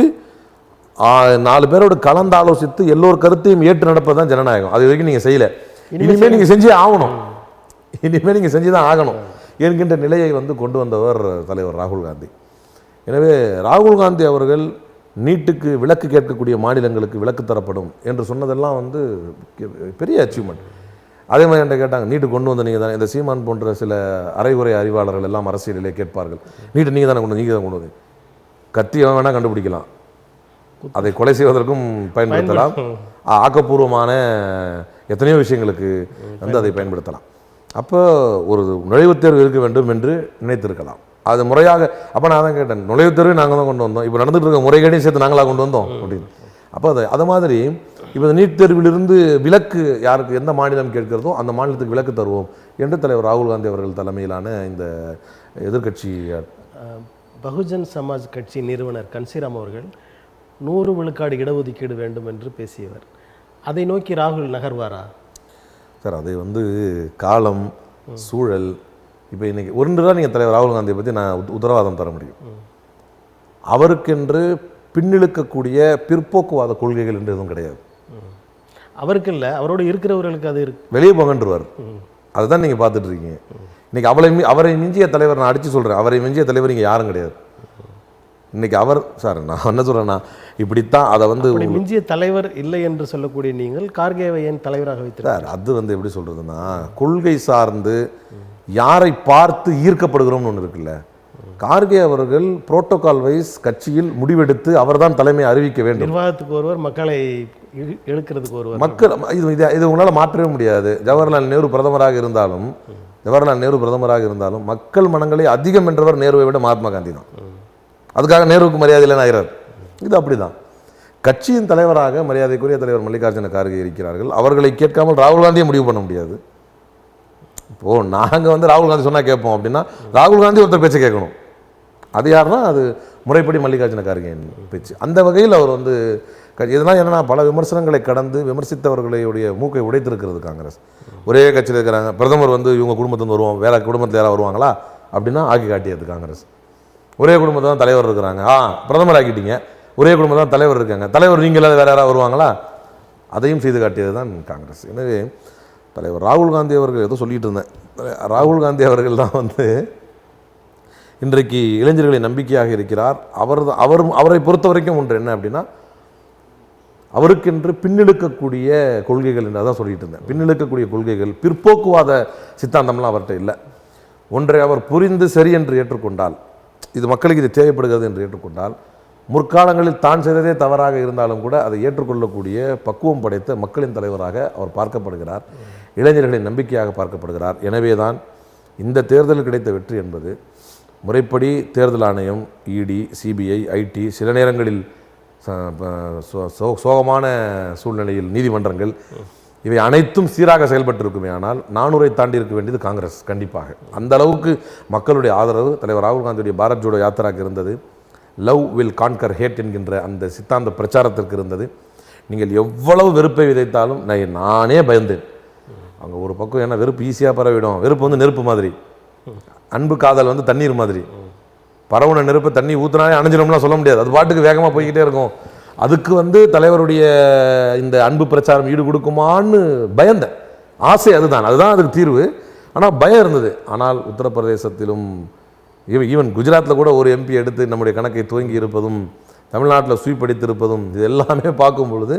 4 பேரோடு கலந்து ஆலோசித்து எல்லோர் கருத்தையும் ஏற்று நடப்பது தான் ஜனநாயகம். அது வரைக்கும் நீங்கள் செய்யலை. இனிமேல் நீங்கள் செஞ்சே ஆகணும், இனிமேல் நீங்கள் செஞ்சு தான் ஆகணும் என்கின்ற நிலையை வந்து கொண்டு வந்தவர் தலைவர் ராகுல் காந்தி. எனவே ராகுல் காந்தி அவர்கள் நீட்டுக்கு விலக்கு கேட்கக்கூடிய மாநிலங்களுக்கு விலக்கு தரப்படும் என்று சொன்னதெல்லாம் வந்து பெரிய அச்சீவ்மெண்ட். அதே மாதிரி என்கிட்ட கேட்டாங்க, நீட்டு கொண்டு வந்த நீங்கள் தானே, இந்த சீமான் போன்ற சில அரைகுறை அறிவாளர்கள் எல்லாம் அரசியலிலே கேட்பார்கள், நீட்டு நீங்கள் தானே கொண்டு வந்து கத்தி வேணால் கண்டுபிடிக்கலாம், அதை கொலை செய்வதற்கும் பயன்படுத்தலாம், ஆக்கப்பூர்வமான எத்தனையோ விஷயங்களுக்கு வந்து அதை பயன்படுத்தலாம். அப்போ ஒரு நுழைவுத் தேர்வு இருக்க வேண்டும் என்று நினைத்திருக்கலாம். அது முறையாக, அப்போ நான் தான் கேட்டேன், நுழைவுத் தேர்வை நாங்கள் தான் கொண்டு வந்தோம், இப்போ நடந்துட்டு இருக்க முறைகேடையும் சேர்த்து நாங்களாக கொண்டு வந்தோம் அப்படின்னு. அப்போ அது மாதிரி இப்போ நீட் தேர்விலிருந்து விலக்கு யாருக்கு எந்த மாநிலம் கேட்கிறதோ அந்த மாநிலத்துக்கு விலக்கு தருவோம் என்று தலைவர் ராகுல் காந்தி அவர்கள் தலைமையிலான இந்த எதிர்கட்சி பகுஜன் சமாஜ் கட்சி நிறுவனர் கன்சிராம் அவர்கள் 100 விழுக்காடு இடஒதுக்கீடு வேண்டும் என்று பேசியவர். அதை நோக்கி ராகுல் நகர்வாரா? சார், அதை வந்து காலம் சூழல், இப்போ இன்றைக்கி ஒன்று தான் நீங்கள் தலைவர் ராகுல் காந்தியை பற்றி நான் உத்தரவாதம் தர முடியும். அவருக்கென்று பின்னிழுக்கக்கூடிய பிற்போக்குவாத கொள்கைகள் என்று எதுவும் கிடையாது. அவருக்கு இல்லை, அவரோடு இருக்கிறவர்களுக்கு அது இருக்கு. வெளியே போங்கன்றவர். அதுதான் நீங்கள் பார்த்துட்டு இருக்கீங்க. இன்றைக்கி அவரை மிஞ்சிய தலைவர், நான் அடித்து சொல்கிறேன், அவரை மிஞ்சிய தலைவர் இங்கே யாரும் கிடையாது. இன்றைக்கி அவர், சார் நான் என்ன சொல்கிறேன்னா, இப்படித்தான் அதை வந்து மிஞ்சிய தலைவர் இல்லை என்று சொல்லக்கூடிய நீங்கள் கார்கேவை ஏன் தலைவராக வைத்தார்? அது வந்து எப்படி சொல்கிறதுன்னா, கொள்கை சார்ந்து யாரை பார்த்து ஈர்க்கப்படுகிறோம்னு ஒன்று இருக்குல்ல. கார்கே அவர்கள் புரோட்டோகால் வைஸ் கட்சியில் முடிவெடுத்து அவர்தான் தலைமை அறிவிக்க வேண்டும். நிர்வாகத்துக்கு ஒருவர், மக்களை இழுக்கிறதுக்கு ஒருவர். மக்கள் இது உங்களால் மாற்றவே முடியாது. ஜவஹர்லால் நேரு பிரதமராக இருந்தாலும் மக்கள் மனங்களை அதிகம் என்றவர் நேருவை விட மகாத்மா காந்தி தான். அதுக்காக நேருவுக்கு மரியாதை இல்லைன்னு ஆகிறார். இது அப்படிதான். கட்சியின் தலைவராக மரியாதைக்குரிய தலைவர் மல்லிகார்ஜுன கார்கே இருக்கிறார்கள். அவர்களை கேட்காமல் ராகுல் காந்தியை முடிவு பண்ண முடியாது. இப்போது நாங்கள் வந்து ராகுல் காந்தி சொன்னால் கேட்போம் அப்படின்னா ராகுல் காந்தி ஒருத்தர் பேச்சை கேட்கணும். அது யாருன்னா அது முறைப்படி மல்லிகார்ஜுன கார்கேயின் பேச்சு. அந்த வகையில் அவர் வந்து இதெல்லாம் என்னென்னா, பல விமர்சனங்களை கடந்து விமர்சித்தவர்களுடைய மூக்கை உடைத்திருக்கிறது காங்கிரஸ். ஒரே கட்சியில் இருக்கிறாங்க, பிரதமர் வந்து இவங்க குடும்பத்துலேருந்து வருவோம், வேற குடும்பத்தில் யாராவது வருவாங்களா அப்படின்னா ஆக்கி காட்டியது காங்கிரஸ். ஒரே குடும்பத்தில் தான் தலைவர் இருக்கிறாங்க, பிரதமர் ஆக்கிட்டீங்க, ஒரே குடும்பம் தான் தலைவர் இருக்காங்க, தலைவர் நீங்கள் இல்லாத வேற யாராவது வருவாங்களா? அதையும் செய்து காட்டியது தான் காங்கிரஸ். எனவே தலைவர் ராகுல் காந்தி அவர்கள் ஏதோ சொல்லிட்டு இருந்தேன், ராகுல் காந்தி அவர்கள் தான் வந்து இன்றைக்கு இளைஞர்களின் நம்பிக்கையாக இருக்கிறார். அவரை பொறுத்த வரைக்கும் ஒன்று என்ன அப்படின்னா, அவருக்கென்று பின்னெடுக்கக்கூடிய கொள்கைகள் என்று தான் சொல்லிட்டு இருந்தேன். பின்னெடுக்கக்கூடிய கொள்கைகள், பிற்போக்குவாத சித்தாந்தம்லாம் அவர்கிட்ட இல்லை. ஒன்றை அவர் புரிந்து சரி என்று ஏற்றுக்கொண்டால், இது மக்களுக்கு இது தேவைப்படுகிறது என்று ஏற்றுக்கொண்டால், முற்காலங்களில் தான் செய்ததே தவறாக இருந்தாலும் கூட அதை ஏற்றுக்கொள்ளக்கூடிய பக்குவம் படைத்த மக்களின் தலைவராக அவர் பார்க்கப்படுகிறார், இளைஞர்களின் நம்பிக்கையாக பார்க்கப்படுகிறார். எனவே தான் இந்த தேர்தலில் கிடைத்த வெற்றி என்பது முறைப்படி தேர்தல் ஆணையம், இடி, சிபிஐ, ஐடி, சில நேரங்களில் சோகமான சூழ்நிலையில் நீதிமன்றங்கள், இவை அனைத்தும் சீராக செயல்பட்டிருக்குமே. ஆனால் 400 தாண்டி இருக்க வேண்டியது காங்கிரஸ் கண்டிப்பாக. அந்த அளவுக்கு மக்களுடைய ஆதரவு தலைவர் ராகுல் காந்தியுடைய பாரத் ஜோடோ யாத்திராக்கு இருந்தது. லவ் வில் கான்கர் ஹேட் என்கின்ற அந்த சித்தாந்த பிரச்சாரத்திற்கு இருந்தது. நீங்கள் எவ்வளவு வெறுப்பை விதைத்தாலும் நானே பயந்தேன். அங்கே ஒரு பக்கம் ஏன்னா வெறுப்பு ஈஸியாக பரவிடும். வெறுப்பு வந்து நெருப்பு மாதிரி, அன்பு காதல் வந்து தண்ணீர் மாதிரி. பரவுன நெருப்பு தண்ணி ஊற்றினாலே அணைஞ்சிடும்லாம் சொல்ல முடியாது, அது பாட்டுக்கு வேகமாக போய்கிட்டே இருக்கும். அதுக்கு வந்து தலைவருடைய இந்த அன்பு பிரச்சாரம் ஈடு கொடுக்குமான்னு பயந்தேன். ஆசை அதுதான் அதுக்கு தீர்வு. ஆனால் பயம் இருந்தது. ஆனால் உத்தரப்பிரதேசத்திலும் ஈவன் குஜராத்தில் கூட ஒரு எம்பி எடுத்து நம்முடைய கணக்கை துவங்கி இருப்பதும், தமிழ்நாட்டில் ஸ்வீப் அடித்திருப்பதும், இது எல்லாமே பார்க்கும் பொழுது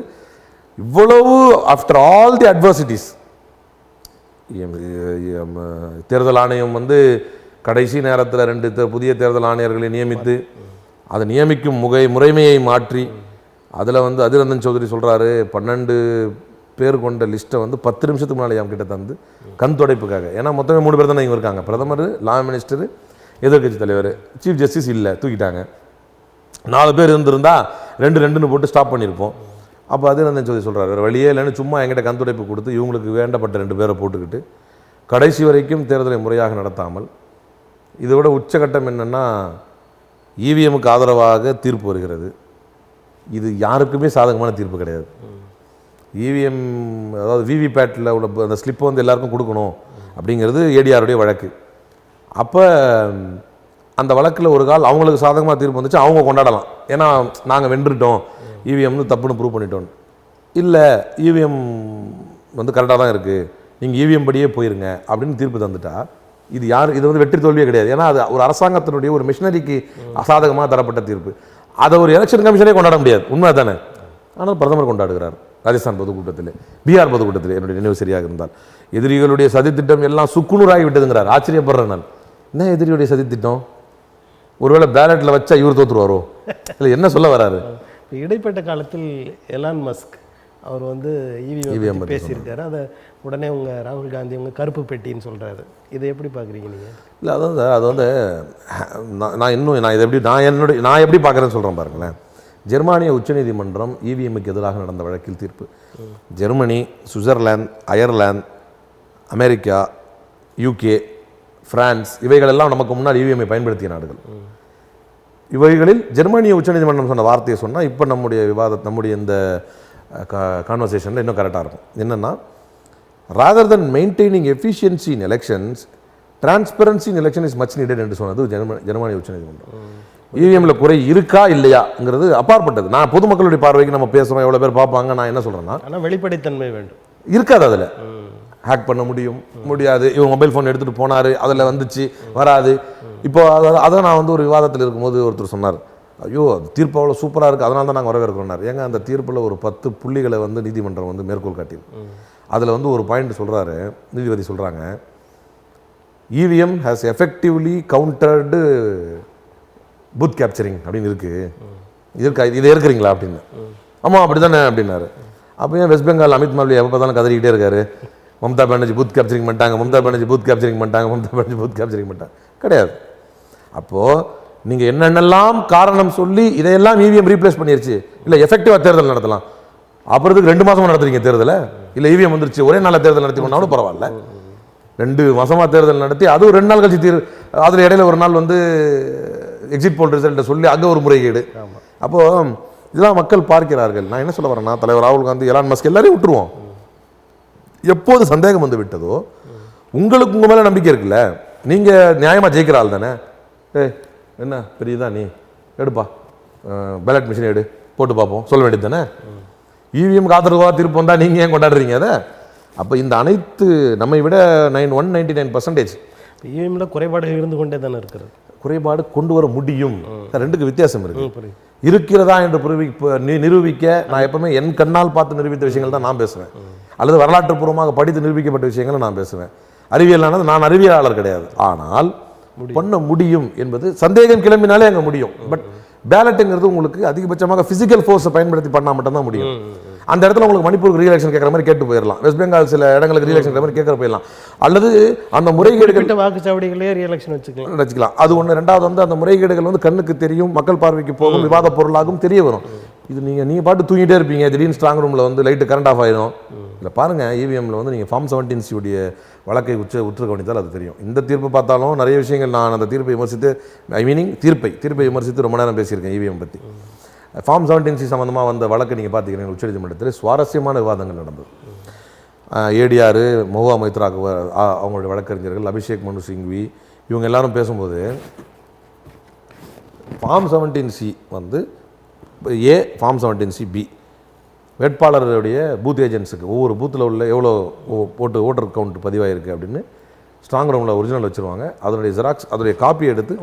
இவ்வளவு ஆஃப்டர் ஆல் தி அட்வர்சிட்டிஸ், தேர்தல் ஆணையம் வந்து கடைசி நேரத்தில் 2 புதிய தேர்தல் ஆணையர்களை நியமித்து, அதை நியமிக்கும் முறைமையை மாற்றி, அதில் வந்து அதிரந்தன் சௌத்ரி சொல்கிறாரு 12 பேர் கொண்ட லிஸ்ட்டை வந்து 10 நிமிஷத்துக்கு முன்னாடி கிட்ட தந்து கண் துடைப்புக்காக. ஏன்னா மொத்தமே 3 பேர் தானே இங்கே இருக்காங்க, பிரதமர், லா மினிஸ்டர், எதிர்கட்சி தலைவர், சீஃப் ஜஸ்டிஸ் இல்லை, தூக்கிட்டாங்க. 4 பேர் இருந்திருந்தா 2-2ன்னு போட்டு ஸ்டாப் பண்ணியிருப்போம். அப்போ அதிரந்தன் சௌத்ரி சொல்கிறார் வேறு வழியே இல்லைன்னு சும்மா எங்கிட்ட கண் துடைப்பு கொடுத்து இவங்களுக்கு வேண்டப்பட்ட 2 பேரை போட்டுக்கிட்டு கடைசி வரைக்கும் தேர்தலை முறையாக நடத்தாமல், இதை விட உச்சகட்டம் என்னென்னா இவிஎம்முக்கு ஆதரவாக தீர்ப்பு வருகிறது. இது யாருக்குமே சாதகமான தீர்ப்பு கிடையாது. இவிஎம் அதாவது விவிபேட்டில் உள்ள அந்த ஸ்லிப்பை வந்து எல்லாருக்கும் கொடுக்கணும் அப்படிங்கிறது ஏடிஆருடைய வழக்கு. அப்போ அந்த வழக்கில் ஒரு கால் அவங்களுக்கு சாதகமாக தீர்ப்பு வந்துச்சு, அவங்க கொண்டாடலாம், ஏன்னா நாங்கள் வென்றுட்டோம், இவிஎம்னு தப்புன்னு ப்ரூவ் பண்ணிட்டோம். இல்லை இவிஎம் வந்து கரெக்டாக தான் இருக்குது, நீங்கள் இவிஎம் படியே போயிருங்க அப்படின்னு தீர்ப்பு தந்துட்டா இது வந்து வெற்றி தோல்வியே கிடையாது. ஏன்னா அது ஒரு அரசாங்கத்தினுடைய ஒரு மிஷினரிக்கு அசாதகமாக தரப்பட்ட தீர்ப்பு. அதை ஒரு எலெக்ஷன் கமிஷனே கொண்டாட முடியாது, உண்மை தானே. ஆனால் பிரதமர் கொண்டாடுகிறார் ராஜஸ்தான் பொதுக்கூட்டத்தில், பீகார் பொதுக்கூட்டத்தில், என்னுடைய நினைவு சரியாக இருந்தால். எதிரிகளுடைய சதித்திட்டம் எல்லாம் சுக்குநூறாகி விட்டதுங்கிறார். ஆச்சரியப்படுறேன் நான், என்ன எதிரியுடைய சதித்திட்டம்? ஒருவேளை பேலட்டில் வச்சா இவர் தோற்றுருவாரோ? இல்லை, என்ன சொல்ல வராரு? இடைப்பட்ட காலத்தில் எலான் மஸ்க் அவர் வந்து இவிஎம் பேசியிருக்காரு. அதை உடனே ராகுல் காந்தி கருப்பு பெட்டின்னு சொல்கிறாரு. இதை எப்படி பார்க்குறீங்க நீங்கள்? இல்லை, அது வந்து நான் எப்படி பார்க்குறேன்னு சொல்கிறேன் பாருங்களேன். ஜெர்மானிய உச்சநீதிமன்றம் இவிஎம்முக்கு எதிராக நடந்த வழக்கில் தீர்ப்பு. Germany, Switzerland, Ireland, America, UK, France, இவைகளெல்லாம் நமக்கு முன்னால் இவிஎம்ஐ பயன்படுத்திய நாடுகள். இவைகளில் ஜெர்மனிய உச்சநீதிமன்றம் சொன்ன வார்த்தையை சொன்னால் இப்போ நம்முடைய இந்த கான்வர்சேஷனில் இன்னும் கரெக்டாக இருக்கும். என்னென்னா, rather than maintaining efficiency in elections, transparency in election is much needed என்று சொன்னது ஜெர்மனிய உச்சநீதிமன்றம். இவிஎம்ல குறை இருக்கா இல்லையாங்கிறது அப்பாற்பட்டது. நான் பொதுமக்களுடைய பார்வைக்கு நம்ம பேசுகிறோம், எவ்வளோ பேர் பார்ப்பாங்க. நான் என்ன சொல்கிறேன்னா, ஆனால் வெளிப்படைத்தன்மை வேண்டும். இருக்காது, அதில் ஹேக் பண்ண முடியாது. இவர் மொபைல் ஃபோன் எடுத்துகிட்டு போனார், அதில் வந்துச்சு வராது. இப்போ அதை நான் வந்து ஒரு விவாதத்தில் இருக்கும்போது ஒருத்தர் சொன்னார், ஐயோ தீர்ப்பு அவ்வளோ சூப்பராக இருக்குது, அதனால தான் நாங்கள் வரவேற்கிறோம்னார். ஏங்க, அந்த தீர்ப்பில் ஒரு 10 புள்ளிகளை வந்து நீதிமன்றம் வந்து மேற்கோள் காட்டியது. அதில் வந்து ஒரு பாயிண்ட் சொல்கிறாரு, நீதிபதி சொல்கிறாங்க, EVM has effectively countered booth capturing அப்படின்னு இருக்குது. இதை இருக்கிறீங்களா அப்படின்னு. ஆமாம் அப்படி தானே அப்படின்னாரு. அப்போ ஏன் வெஸ்ட் பெங்கால் அமித் மால்வி எப்போ பார்த்தாலும் கதறிக்கிட்டே இருக்காரு, மம்தா பானர்ஜி பூத் கேப்சரிங் பண்ணிட்டாங்க, மம்தா பானர்ஜி பூத் கேப்சரிங் பண்ணிட்டாங்க. கிடையாது. அப்போது நீங்கள் என்னென்னலாம் காரணம் சொல்லி இதையெல்லாம் இவிஎம் ரீப்ளேஸ் பண்ணிருச்சு, இல்லை எஃபெக்டிவாக தேர்தல் நடத்தலாம், அப்புறத்துக்கு 2 மாதமாக நடத்துறீங்க தேர்தலை, இல்லை இவிஎம் வந்துருச்சு ஒரே நாளில் தேர்தல் நடத்தி கொண்டாலும் பரவாயில்ல, 2 மாதமாக தேர்தல் நடத்தி அதுவும் 2 நாள் கழிச்சு அதில் இடையில ஒரு நாள் வந்து எக்ஸிட் போல் ரிசல்ட்டை சொல்லி அங்கே ஒரு முறைகேடு. அப்போது இதெல்லாம் மக்கள் பார்க்கிறார்கள். நான் என்ன சொல்ல வரேன்னா, தலைவர் ராகுல் காந்தி, எலான் மஸ்க் எல்லாரையும் விட்டுருவோம். எப்போது சந்தேகம் வந்து விட்டதோ, உங்களுக்கு உங்கள் மேலே நம்பிக்கை இருக்குல்ல, நீங்கள் நியாயமாக ஜெயிக்கிற ஆள் தானே, என்ன பெரியதா நீ எடுப்பா பேலட் மிஷின் எடு போட்டு பார்ப்போம் சொல்ல வேண்டியது தானே. இவிஎம் ஆதரவாக தீர்ப்பு வந்தால் நீங்கள் ஏன் கொண்டாடுறீங்க அதை? அப்போ இந்த அனைத்து நம்மை விட 199% இவிஎம்ல குறைபாடுகள் இருந்து கொண்டே தானே இருக்கிறது. குறைபாடு கொண்டு வர முடியும். ரெண்டுக்கு வித்தியாசம் இருக்கு. இருக்கிறதா என்று நிரூபிக்க நான் எப்பவுமே என் கண்ணால் பார்த்து நிரூபித்த விஷயங்கள் தான் நான் பேசுவேன், அல்லது வரலாற்று பூர்வமாக படித்து நிரூபிக்கப்பட்ட விஷயங்களை நான் பேசுவேன். அறிவியலானது நான் அறிவியலாளர் கிடையாது, ஆனால் பண்ண முடியும் என்பது சந்தேகம் கிளம்பினாலே அங்கே முடியும். பட் பேலட்டுங்கிறது உங்களுக்கு அதிகபட்சமாக பிசிக்கல் ஃபோர்ஸை பயன்படுத்தி பண்ணால் மட்டும்தான் முடியும். அந்த இடத்துல உங்களுக்கு மணிப்பூருக்கு ரீஎலெக்ஷன் கேட்குற மாதிரி கேட்டு போயிடலாம், வெஸ்ட் பெங்கால் சில இடங்களுக்கு ரீஎலெக்ஷன் கேட்குற மாதிரி கேட்குற போயிடலாம், அல்லது அந்த முறைகேடுகள் வாக்குச்சாவடிகளே ரீஎலெக்ஷன் வச்சுக்கலாம். அது ஒன்று. ரெண்டாவது வந்து அந்த முறைகேடுகள் வந்து கண்ணுக்கு தெரியும், மக்கள் பார்வைக்கு போகும், விவாத பொருளாகவும் தெரிய வரும். இது நீங்கள் பாட்டு தூங்கிட்டே இருப்பீங்க, திடீர்னு ஸ்ட்ராங் ரூமில் வந்து லைட்டு கரண்ட் ஆஃப் ஆயிடும். இல்லை பாருங்கள், இவிஎம்ல வந்து நீங்கள் ஃபார்ம் 17C உடைய வழக்கை உற்று கவனித்தால் அது தெரியும். இந்த தீர்ப்பு பார்த்தாலும் நிறைய விஷயங்கள் நான் அந்த தீர்ப்பை விமர்சித்து தீர்ப்பை விமர்சித்து ரொம்ப நேரம் பேசியிருக்கேன் இவிஎம் பற்றி. ஃபார்ம் 17C சம்மந்தமாக வந்த வழக்கு நீங்கள் பார்த்தீங்கன்னா உச்சநீதிமன்றத்தில் சுவாரஸ்யமான விவாதங்கள் நடந்தது. ஏடிஆர், மஹுவா மைத்ரா அவங்களுடைய வழக்கறிஞர்கள், அபிஷேக் மனு சிங்வி, இவங்க எல்லாரும் பேசும்போது ஃபார்ம் 17C வந்து ஏ, ஃபார்ம் 17C பி வேட்பாளருடைய பூத் ஏஜென்ட்ஸுக்கு ஒவ்வொரு பூத்தில் உள்ள எவ்வளோ போட்டு ஓட்டர் கவுண்ட் பதிவாயிருக்கு அப்படின்னு ஸ்ட்ராங் ரூமில் ஒரிஜினல் வச்சுருவாங்க. அதனுடைய ஜெராக்ஸ், அதனுடைய காப்பி எடுத்து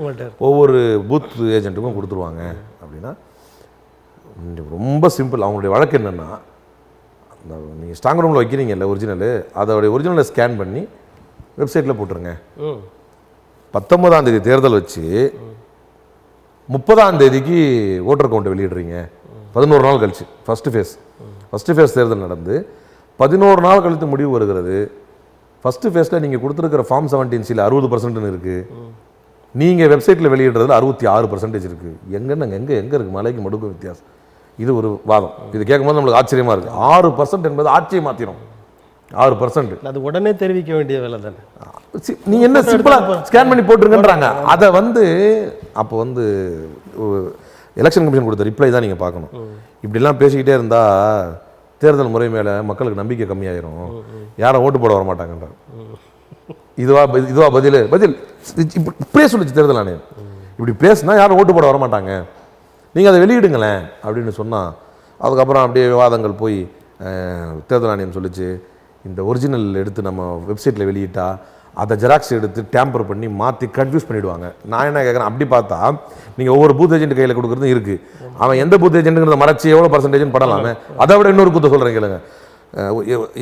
ஒவ்வொரு பூத் ஏஜென்ட்டுக்கும் கொடுத்துருவாங்க. அப்படின்னா ரொம்ப சிம்பிள். அவங்களுடைய வழக்கு என்னென்னா, நீங்கள் ஸ்ட்ராங் ரூமில் வைக்கிறீங்கல்ல ஒரிஜினலு, அதோடைய ஒரிஜினலை ஸ்கேன் பண்ணி வெப்சைட்டில் போட்டுருங்க. 19ஆம் தேதி தேர்தல் வச்சு 30ஆம் தேதிக்கு ஓட்டர் கவுண்ட்டை வெளியிடுறீங்க. 11 நாள் கழிச்சு ஃபஸ்ட்டு ஃபேஸ் தேர்தல் நடந்து 11 நாள் கழித்து முடிவு வருகிறது. ஃபஸ்ட்டு ஃபேஸில் நீங்கள் கொடுத்துருக்கிற ஃபார்ம் 17Cயில் 60% இருக்குது, நீங்கள் வெப்சைட்டில் வெளியிடுறதுல 66% இருக்குது. எங்கே இருக்குது மலைக்கு மடுக்கும் வித்தியாசம்? இது ஒரு வாதம். இது கேட்கும்போது நம்மளுக்கு ஆச்சரியமாக இருக்குது. 6% என்பது ஆட்சியை மாற்றிடும். 6% அது உடனே தெரிவிக்க வேண்டிய வேலை தானே. நீ என்ன சிம்பிளாக ஸ்கேன் பண்ணி போட்டுருங்கன்றாங்க. அதை வந்து அப்போ வந்து எலெக்ஷன் கமிஷன் கொடுத்த ரிப்ளை தான் நீங்கள் பார்க்கணும். இப்படிலாம் பேசிக்கிட்டே இருந்தால் தேர்தல் முறை மேலே மக்களுக்கு நம்பிக்கை கம்மியாயிரும், யாரும் ஓட்டு போட வர மாட்டாங்கன்றாங்க. இதுவா பதில் இப்படியே சொல்லிச்சு தேர்தல் ஆணையம். இப்படி பேசுனா யாரும் ஓட்டு போட வர மாட்டாங்க, நீங்கள் அதை வெளியிடுங்களேன் அப்படின்னு சொன்னால், அதுக்கப்புறம் அப்படியே விவாதங்கள் போய் தேர்தல் ஆணையம் சொல்லிச்சு, இந்த ஒரிஜினல் எடுத்து நம்ம வெப்சைட்டில் வெளியிட்டா அதை ஜெராக்ஸ் எடுத்து டேம்பர் பண்ணி மாற்றி கன்ஃபியூஸ் பண்ணிவிடுவாங்க. நான் என்ன கேட்குறேன், அப்படி பார்த்தா நீங்கள் ஒவ்வொரு பூத் ஏஜென்ட் கையில் கொடுக்குறது இருக்குது, அவன் எந்த பூத் ஏஜென்ட்டுங்கிறத மறைச்சி எவ்வளோ பர்சன்டேஜ்னு படலாமே. அதை விட இன்னொரு கூத்த சொல்கிறேன் கேளுங்க.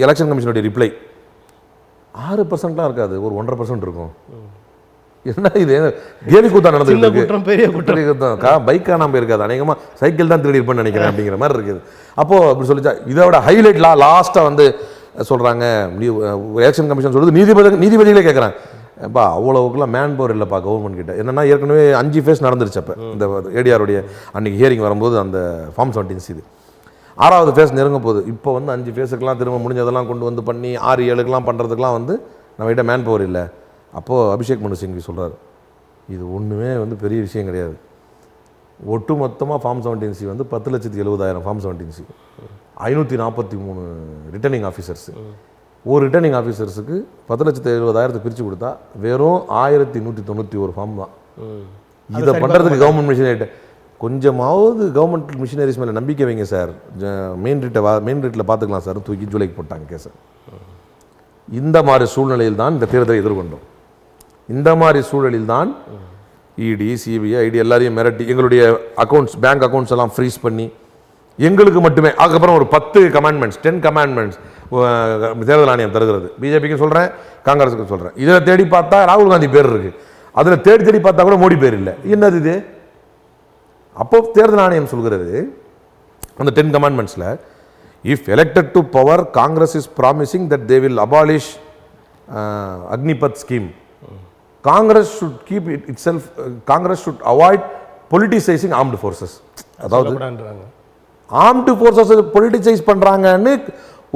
எலெக்ஷன் கமிஷனுடைய ரிப்ளை 6%லாம் இருக்காது, ஒரு 1.5% இருக்கும். என்ன இது கேலி கூத்தா நடந்துருக்கு, பெரிய குற்றம். பைக் காணாமல் இருக்காது, அநேகமாக சைக்கிள் தான் திருடி இருப்பேன்னு நினைக்கிறேன் அப்படிங்கிற மாதிரி இருக்குது. அப்போது அப்படி சொல்லிச்சா, இதோட ஹைலைட்லாம் லாஸ்ட்டாக வந்து சொல்கிறாங்க. எலெக்ஷன் கமிஷன் சொல்லுது, நீதிபதிகளே கேட்குறாங்க, அப்பா அவ்வளோவுக்குலாம் மேன் பவர் இல்லைப்பா கவர்மெண்ட் கிட்ட. என்னென்னா ஏற்கனவே 5 ஃபேஸ் நடந்துருச்சு. அப்போ இந்த ஏடிஆருடைய அன்றைக்கி ஹியரிங் வரும்போது அந்த ஃபார்ம் 17C இது 6வது ஃபேஸ் நெருங்க போகுது. இப்போ வந்து 5 ஃபேஸுக்கெலாம் திரும்ப முடிஞ்சதெல்லாம் கொண்டு வந்து பண்ணி 6-7க்கெலாம் பண்ணுறதுக்கெலாம் வந்து நம்மகிட்ட மேன் பவர் இல்லை. அப்போது அபிஷேக் மனு சிங்வி சொல்கிறார், இது ஒன்றுமே வந்து பெரிய விஷயம் கிடையாது. ஒட்டு மொத்தமாக ஃபார்ம் 17C வந்து 10,70,000 ஃபார்ம் 17C, 543 ரிட்டர்னிங் ஆஃபீஸர்ஸு. ஒரு ரிட்டர்னிங் ஆஃபீஸர்ஸுக்கு 10,70,000 பிரித்து கொடுத்தா வெறும் 1191 ஃபார்ம் தான். இதை பண்ணுறதுக்கு கவர்மெண்ட் மிஷினரிட்ட கொஞ்சமாவது கவர்மெண்ட் மிஷினரிஸ் மேலே நம்பிக்கை வைங்க சார், மெயின் ரேட்டில் பார்த்துக்கலாம் சார், தூக்கி ஜூலைக்கு போட்டாங்க கேஸை. இந்த மாதிரி சூழ்நிலையில் தான் இந்த தேர்தலை எதிர்கொண்டோம். இந்த மாதிரி சூழலில் தான் இடி, சிபிஐ, ஐடி எல்லாரையும் மிரட்டி எங்களுடைய அக்கௌண்ட்ஸ், பேங்க் அக்கௌண்ட்ஸ் எல்லாம் ஃப்ரீஸ் பண்ணி எங்களுக்கு மட்டுமே, அதுக்கப்புறம் ஒரு 10 கமாண்ட்மெண்ட்ஸ் தேர்தல் ஆணையம் தருகிறது. பிஜேபிக்கு சொல்கிறேன், காங்கிரஸுக்கு சொல்கிறேன். இதில் தேடி பார்த்தா ராகுல் காந்தி பேர் இருக்குது, அதில் தேடி பார்த்தா கூட மோடி பேர் இல்லை. என்னது இது? அப்போ தேர்தல் ஆணையம் சொல்கிறது அந்த 10 கமாண்ட்மெண்ட்ஸில், if elected to power Congress is promising that they will abolish Agnipath scheme. Congress should keep itself, Congress should avoid politicising armed forces. அதாவது ஆர்ம்டு ஃபோர்ஸஸ் பொலிட்டிசைஸ் பண்ணுறாங்கன்னு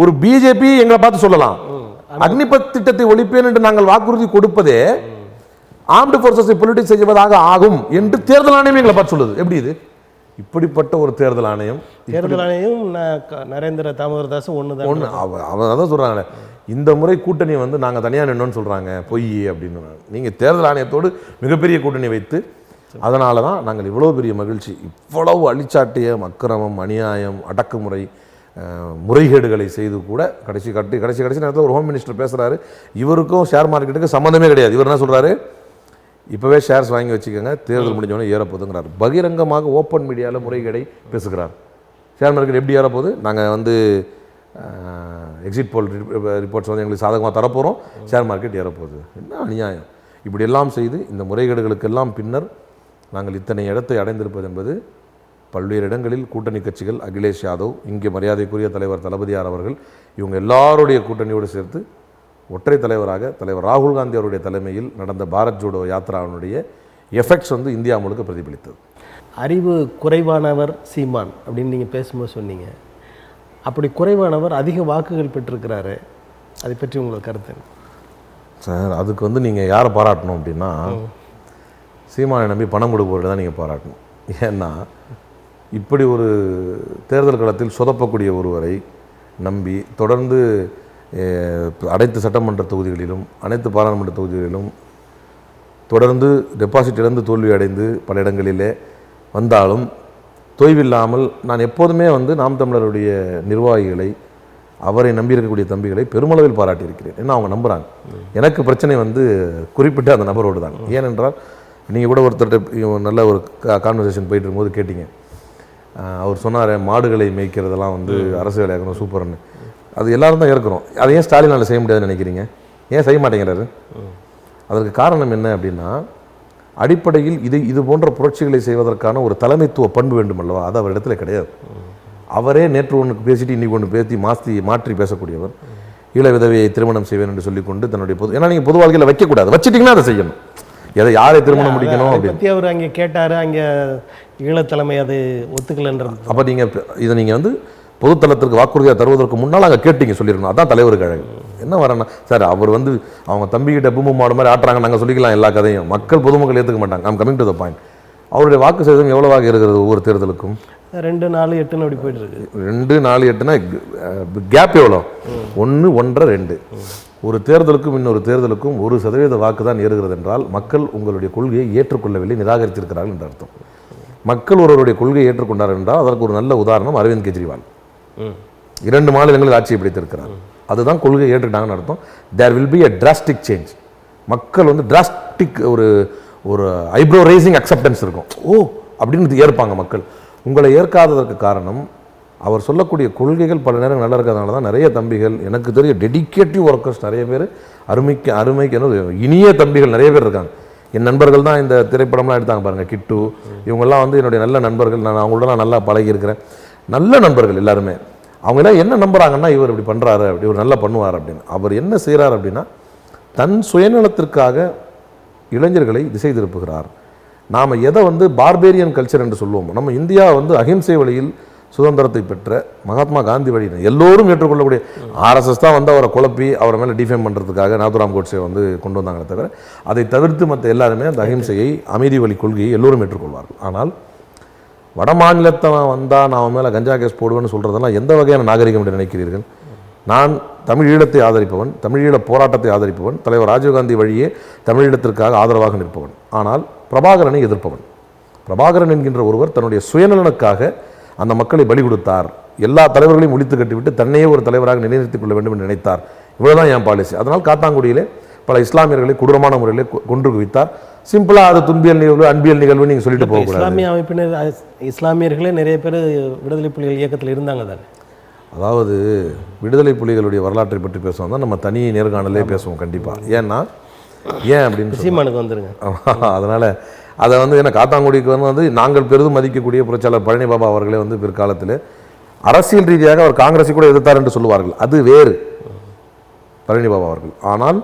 ஒரு பிஜேபி எங்களை பார்த்து சொல்லலாம். அக்னிபத் திட்டத்தை ஒழிப்பேன் என்று நாங்கள் வாக்குறுதி கொடுப்பதே ஆர்ம்டு ஃபோர்ஸஸை பொலிட்டிக்ஸ் செய்வதாக ஆகும் என்று தேர்தல் ஆணையம் எங்களை பார்த்து சொல்லுது. எப்படி இது? இப்படிப்பட்ட ஒரு தேர்தல் ஆணையம் நரேந்திர தாமோதரதாஸ் ஒன்று அவன் அதான் சொல்கிறாங்களே, இந்த முறை கூட்டணி வந்து நாங்கள் தனியாக நின்னோன்னு சொல்கிறாங்க, பொய் அப்படின்னு. நீங்கள் தேர்தல் ஆணையத்தோடு மிகப்பெரிய கூட்டணி வைத்து அதனால தான் நாங்கள் இவ்வளோ பெரிய மகிழ்ச்சி, இவ்வளவு அழிச்சாட்டியம், அக்கிரமம், அநியாயம், அடக்குமுறை, முறைகேடுகளை செய்து கூட கடைசி நேரத்தில் ஒரு ஹோம் மினிஸ்டர் பேசுகிறாரு, இவருக்கும் ஷேர் மார்க்கெட்டுக்கு சம்மந்தமே கிடையாது. இவர் என்ன சொல்கிறாரு, இப்போவே ஷேர்ஸ் வாங்கி வச்சுக்கோங்க, தேர்தல் முடிஞ்சவொடனே ஏறப்போகுதுங்கிறார். பகிரங்கமாக ஓப்பன் மீடியாவில் முறைகேடை பேசுகிறார். ஷேர் மார்க்கெட் எப்படி ஏறப்போகுது, நாங்கள் வந்து எக்ஸிட் போல் ரிப்போர்ட்ஸ் வந்து எங்களுக்கு சாதகமாக தரப்போகிறோம், ஷேர் மார்க்கெட் ஏறப்போகுது. என்ன அநியாயம்! இப்படியெல்லாம் செய்து இந்த முறைகேடுகளுக்கெல்லாம் பின்னர் நாங்கள் இத்தனை இடத்தை அடைந்திருப்பது என்பது பல்வேறு இடங்களில் கூட்டணி கட்சிகள், அகிலேஷ் யாதவ், இங்கே மரியாதைக்குரிய தலைவர் தளபதியார் அவர்கள், இவங்க எல்லாருடைய கூட்டணியோடு சேர்த்து ஒற்றை தலைவராக தலைவர் ராகுல் காந்தி அவருடைய தலைமையில் நடந்த பாரத் ஜோடோ யாத்திராவினுடைய எஃபெக்ட்ஸ் வந்து இந்தியா முழுக்க பிரதிபலித்தது. அறிவு குறைவானவர் சீமான் அப்படின்னு நீங்கள் பேசும்போது சொன்னீங்க. அப்படி குறைவானவர் அதிக வாக்குகள் பெற்றிருக்கிறாரு, அதை பற்றி உங்களுக்கு கருத்து? சார், அதுக்கு வந்து நீங்கள் யாரை பாராட்டணும் அப்படின்னா, சீமானை நம்பி பணம் கொடுப்பவர்கள் தான் நீங்கள் பாராட்டணும். ஏன்னா இப்படி ஒரு தேர்தல் களத்தில் சொதப்பக்கூடிய ஒருவரை நம்பி தொடர்ந்து அனைத்து சட்டமன்ற தொகுதிகளிலும் அனைத்து பாராளுமன்ற தொகுதிகளிலும் தொடர்ந்து டெபாசிட் இழந்து தோல்வி அடைந்து பல இடங்களிலே வந்தாலும் தொய்வில்லாமல் நான் எப்போதுமே வந்து நாம் தமிழருடைய நிர்வாகிகளை, அவரை நம்பியிருக்கக்கூடிய தம்பிகளை பெருமளவில் பாராட்டியிருக்கிறேன். ஏன்னா அவங்க நம்புகிறாங்க. எனக்கு பிரச்சனை வந்து குறிப்பிட்ட அந்த நபரோடு தான். ஏனென்றால் நீங்கள் கூட ஒருத்தர்கிட்ட நல்ல ஒரு கான்வர்சேஷன் போயிட்டு இருக்கும்போது கேட்டிங்க, அவர் சொன்னார் மாடுகளை மேய்க்கிறதெல்லாம் வந்து அரசு வேலையாக்கணும் சூப்பர்னு. அது எல்லாரும் தான் இருக்கிறோம். அதை ஏன் ஸ்டாலினால் செய்ய முடியாதுன்னு நினைக்கிறீங்க? ஏன் செய்ய மாட்டேங்கிறாரு? அதற்கு காரணம் என்ன அப்படின்னா, அடிப்படையில் இது போன்ற புரட்சிகளை செய்வதற்கான ஒரு தலைமைத்துவ பண்பு வேண்டும் அல்லவா? அது அவரிடத்துல கிடையாது. அவரே நேற்று ஒன்றுக்கு பேசிட்டு இன்னைக்கு ஒன்று மாற்றி பேசக்கூடியவர். ஈழ விதவையை திருமணம் செய்வேன் என்று சொல்லிக்கொண்டு தன்னுடைய ஏன்னா நீங்கள் பொது வாழ்க்கையில் வைக்கக்கூடாது, வச்சுட்டிங்கன்னா அதை செய்யணும். எதை யாரை திருமணம் முடிக்கணும் பற்றி அவர் அங்கே கேட்டார், அங்கே ஈழத்தலைமை அது ஒத்துக்கலைன்றது. அப்போ நீங்கள் இதை நீங்கள் வந்து பொதுத்தளத்திற்கு வாக்குறுதியாக தருவதற்கு முன்னால் அங்கே கேட்டீங்க சொல்லியிருக்கணும். அதான் தலைவருக்கு அழகு. என்ன வரேன்னா சார், அவர் வந்து அவங்க தம்பிக்கிட்ட பூமு மாடு மாதிரி ஆட்டுறாங்க, நாங்கள் சொல்லிக்கலாம் எல்லா கதையும். மக்கள் பொதுமக்கள் ஏற்றுக்க மாட்டாங்க. I'm coming to the point. அவருடைய வாக்கு சதவீதம் எவ்வளவாக இருக்கிறது ஒவ்வொரு தேர்தலுக்கும்? 2, 4, 8 அப்படி போயிட்டு இருக்கு. 2, 4, 8னா கேப் எவ்வளோ? 1, 1.5, 2. ஒரு தேர்தலுக்கும் இன்னொரு தேர்தலுக்கும் 1% வாக்கு தான் ஏறுகிறது என்றால் மக்கள் உங்களுடைய கொள்கையை ஏற்றுக்கொள்ளவில்லை, நிராகரித்திருக்கிறார்கள் என்ற அர்த்தம். மக்கள் ஒருவருடைய கொள்கையை ஏற்றுக்கொண்டார் என்றால் அதற்கு ஒரு நல்ல உதாரணம் அரவிந்த் கெஜ்ரிவால். 2 மாநிலங்களில் ஆட்சியை பிடித்திருக்கிறார். அதுதான் கொள்கையை ஏற்றுக்கிட்டாங்கன்னு அர்த்தம். There will be a drastic change. மக்கள் வந்து டிராஸ்டிக் ஒரு ஐப்ரோ ரேசிங் அக்செப்டன்ஸ் இருக்கும். ஓ அப்படின்னு ஏற்பாங்க மக்கள். உங்களை ஏற்காததற்கு காரணம் அவர் சொல்லக்கூடிய கொள்கைகள் பல நேரம் நல்லா இருக்கிறதுனால தான். நிறைய தம்பிகள் எனக்கு தெரிய டெடிக்கேட்டிவ் ஒர்க்கர்ஸ் நிறைய பேர், அருமைக்கு இனிய தம்பிகள் நிறைய பேர் இருக்காங்க. என் நண்பர்கள் தான் இந்த திரைப்படம்லாம் எடுத்தாங்க பாருங்கள், கிட்டு, இவங்கெல்லாம் வந்து என்னுடைய நல்ல நண்பர்கள். நான் அவங்களோட நல்லா பழகி இருக்கிறேன். நல்ல நண்பர்கள் எல்லாருமே. அவங்களாம் என்ன நம்புறாங்கன்னா, இவர் இப்படி பண்ணுறாரு, அப்படி இவர் நல்லா பண்ணுவார் அப்படின்னு. அவர் என்ன செய்கிறார் அப்படின்னா, தன் சுயநலத்திற்காக இளைஞர்களை திசை திருப்புகிறார். நாம் எதை வந்து பார்பேரியன் கல்ச்சர் என்று சொல்லுவோம். நம்ம இந்தியா வந்து அஹிம்சை வழியில் சுதந்திரத்தை பெற்ற மகாத்மா காந்தி வழியில் எல்லோரும் ஏற்றுக்கொள்ளக்கூடிய ஆர்எஸ்எஸ் தான் வந்து அவரை குழப்பி அவரை மேலே டிஃபேம் பண்ணுறதுக்காக நாதுராம் கோட்ஸை வந்து கொண்டு வந்தாங்களே தவிர, அதை தவிர்த்து மற்ற எல்லாருமே அந்த அஹிம்சையை, அமைதி வழி கொள்கையை எல்லோரும் ஏற்றுக்கொள்வார்கள். ஆனால் வட மாநிலத்தை வந்தால் நான் மேலே கஞ்சா கேஸ் போடுவேன்னு சொல்கிறதெல்லாம் எந்த வகையான நாகரிகம் என்று நினைக்கிறீர்கள்? நான் தமிழீழத்தை ஆதரிப்பவன், தமிழீழ போராட்டத்தை ஆதரிப்பவன், தலைவர் ராஜீவ்காந்தி வழியே தமிழீழத்திற்காக ஆதரவாக நிற்பவன். ஆனால் பிரபாகரனை எதிர்ப்பவன். பிரபாகரன் என்கின்ற ஒருவர் தன்னுடைய சுயநலனுக்காக அந்த மக்களை பலி கொடுத்தார். எல்லா தலைவர்களையும் முடித்து கட்டிவிட்டு தன்னையே ஒரு தலைவராக நிலைநிறுத்திக் கொள்ள வேண்டும் என்று நினைத்தார். இவ்வளவுதான் என் பாலிசி. அதனால் காத்தாங்குடியிலே பல இஸ்லாமியர்களை கொடூரமான முறையிலே கொன்று குவித்தார். சிம்பிளா அது துன்பியல் நிகழ்வு, அன்பியல் நிகழ்வு நீங்க சொல்லிட்டு போக கூடாது. இஸ்லாமிய அமைப்பினர், இஸ்லாமியர்களே நிறைய பேர் விடுதலை புலிகள் இயக்கத்தில் இருந்தாங்க தானே. அதாவது விடுதலை புலிகளுடைய வரலாற்றை பற்றி பேசுவோம் தான் நம்ம தனி நேர்காணலே பேசுவோம் கண்டிப்பா. ஏன் அப்படின்னு சீமானுக்கு வந்துருங்க. அதனால அதை வந்து ஏன்னா காத்தாங்குடிக்கு வந்து நாங்கள் பெரிதும் மதிக்கக்கூடிய புரட்சியாளர் பழனி பாபா அவர்களே வந்து பிற்காலத்தில் அரசியல் ரீதியாக அவர் காங்கிரஸை கூட எதிர்த்தார் என்று சொல்லுவார்கள். அது வேறு பழனி பாபா அவர்கள். ஆனால்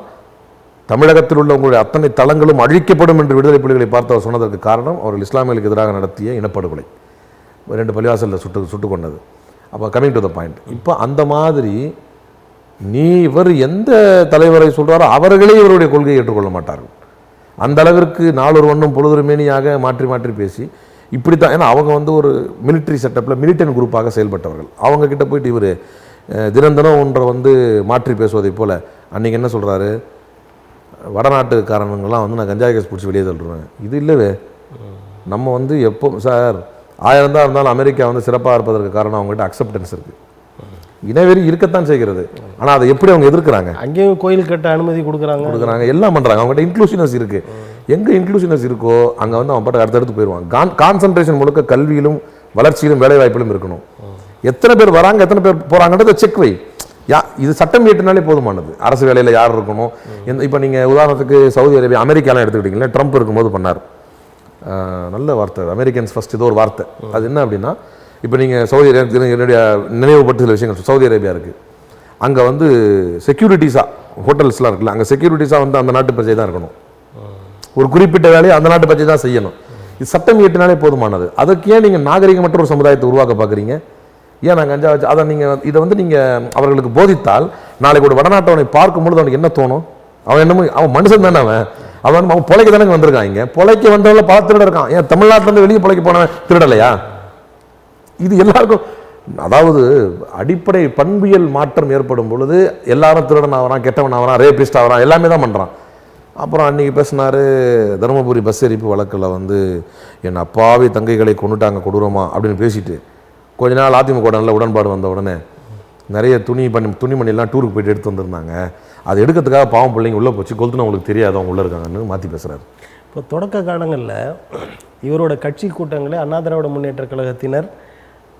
தமிழகத்தில் உள்ள உங்களுடைய அத்தனை தளங்களும் அழிக்கப்படும் என்று விடுதலை புலிகளை பார்த்து அவர் சொன்னதற்கு காரணம் அவர்கள் இஸ்லாமியர்களுக்கு எதிராக நடத்திய இனப்படுகொலை, 2 பள்ளிவாசலில் சுட்டு கொண்டது. அப்போ கமிங் டு த பாயிண்ட். இப்போ அந்த மாதிரி இவர் எந்த தலைவரை சொல்கிறாரோ அவர்களே இவருடைய கொள்கையை ஏற்றுக்கொள்ள மாட்டார்கள். அந்த அளவிற்கு நாளொரு வண்ணம் பொழுதொரு மேனியாக மாற்றி பேசி இப்படித்தான். ஏன்னா அவங்க வந்து ஒரு மிலிட்ரி செட்டப்பில் மிலிட்டன் குரூப்பாக செயல்பட்டவர்கள். அவங்க கிட்ட போயிட்டு இவர் தினம் ஒன்றை வந்து மாற்றி பேசுவதை போல் அன்றைக்கி என்ன சொல்கிறாரு, வடநாட்டுக்காரனுங்கெல்லாம் வந்து நான் கஞ்சா கேஸ் பிடிச்சி வெளியே தள்ளுறேன். இது இல்லவே நம்ம வந்து எப்போ சார் 1000 தான் இருந்தாலும் அமெரிக்கா வந்து சிறப்பாக இருப்பதற்கு காரணம் அவங்ககிட்ட அக்செப்டன்ஸ் இருக்குது. இனவெறி இருக்கத்தான் செய்கிறது, ஆனால் அதை எப்படி அவங்க எதிர்க்கிறாங்க? அங்கேயும் கோயில் கட்ட அனுமதி கொடுக்குறாங்க, எல்லாம் பண்ணுறாங்க. அவங்ககிட்ட இன்க்ளூசிவ்னஸ் இருக்குது. எங்கே இன்க்ளூசிவ்னஸ் இருக்கோ அங்கே வந்து அவன் பாட்டு அடுத்தடுத்து போயிடுவாங்க. கான்சன்ட்ரேஷன் முழுக்க கல்வியிலும் வளர்ச்சியிலும் வேலை வாய்ப்பிலும் இருக்கணும். எத்தனை பேர் வராங்க எத்தனை பேர் போகிறாங்கன்றத செக் வை. இது சட்டம் ஏற்றினாலே போதுமானது. அரசு வேலையில் யார் இருக்கணும்? இப்போ நீங்கள் உதாரணத்துக்கு சவுதி அரேபியா அமெரிக்காலாம் எடுத்துக்கிட்டீங்களா, ட்ரம்ப் இருக்கும்போது பண்ணார். நல்ல வார்த்தை, அமெரிக்கன்ஸ் ஃபர்ஸ்ட், ஏதோ ஒரு வார்த்தை. அது என்ன அப்படின்னா, இப்போ நீங்கள் சவுதி அரேபியா, என்னுடைய நினைவுபட்டு சில விஷயங்கள், சவுதி அரேபியா இருக்குது, அங்கே வந்து செக்யூரிட்டிஸாக ஹோட்டல்ஸ்லாம் இருக்குல்ல, அங்கே செக்யூரிட்டிஸாக வந்து அந்த நாட்டு பிரஜை தான் இருக்கணும். ஒரு குறிப்பிட்ட வேலையை அந்த நாட்டு பிரஜை தான் செய்யணும். இது சட்டம் ஏற்றினாலே போதுமானது. அதுக்கு ஏன் நீங்கள் நாகரிகமற்ற ஒரு சமுதாயத்தை உருவாக்க பார்க்குறீங்க? ஏன் நாங்கள் கஞ்சா வச்சு அதை நீங்கள் இதை வந்து நீங்கள் அவர்களுக்கு போதித்தால் நாளைக்கு ஒரு வடநாட்டவனை பார்க்கும்பொழுது அவனுக்கு என்ன தோணும்? அவன் என்னமோ அவன் மனுஷன் தானே, அவன் பொழைக்க தானே வந்திருக்கான். இங்கே பொழைக்க வந்தவங்கள பல திருட இருக்கான். ஏன் தமிழ்நாட்டிலேருந்து வெளியே பொழைக்க போனவன் திருடலையா? இது எல்லாருக்கும், அதாவது அடிப்படை பண்பியல் மாற்றம் ஏற்படும் பொழுது எல்லாரும் திருடன் ஆகிறான், கெட்டவன் ஆகிறான், ரேபிஸ்ட் ஆகிறான், எல்லாமே தான் பண்ணுறான். அப்புறம் அன்றைக்கி பேசினார், தருமபுரி பஸ் எரிப்பு வழக்கில் வந்து என் அப்பாவி தங்கைகளை கொண்டுட்டாங்க கொடூரமா அப்படின்னு பேசிட்டு கொஞ்ச நாள் அதிமுக நல்ல உடன்பாடு வந்த உடனே நிறைய துணிமணிலாம் டூருக்கு போயிட்டு எடுத்து வந்திருந்தாங்க. அது எடுக்கிறதுக்காக பாவம் பிள்ளைங்க உள்ளே போச்சு, கொளுத்துன்னு அவங்களுக்கு தெரியாது அவங்க உள்ளே இருக்காங்கன்னு மாற்றி பேசுகிறாரு. இப்போ தொடக்க காலங்களில் இவரோட கட்சி கூட்டங்களை அண்ணா திராவிட முன்னேற்ற கழகத்தினர்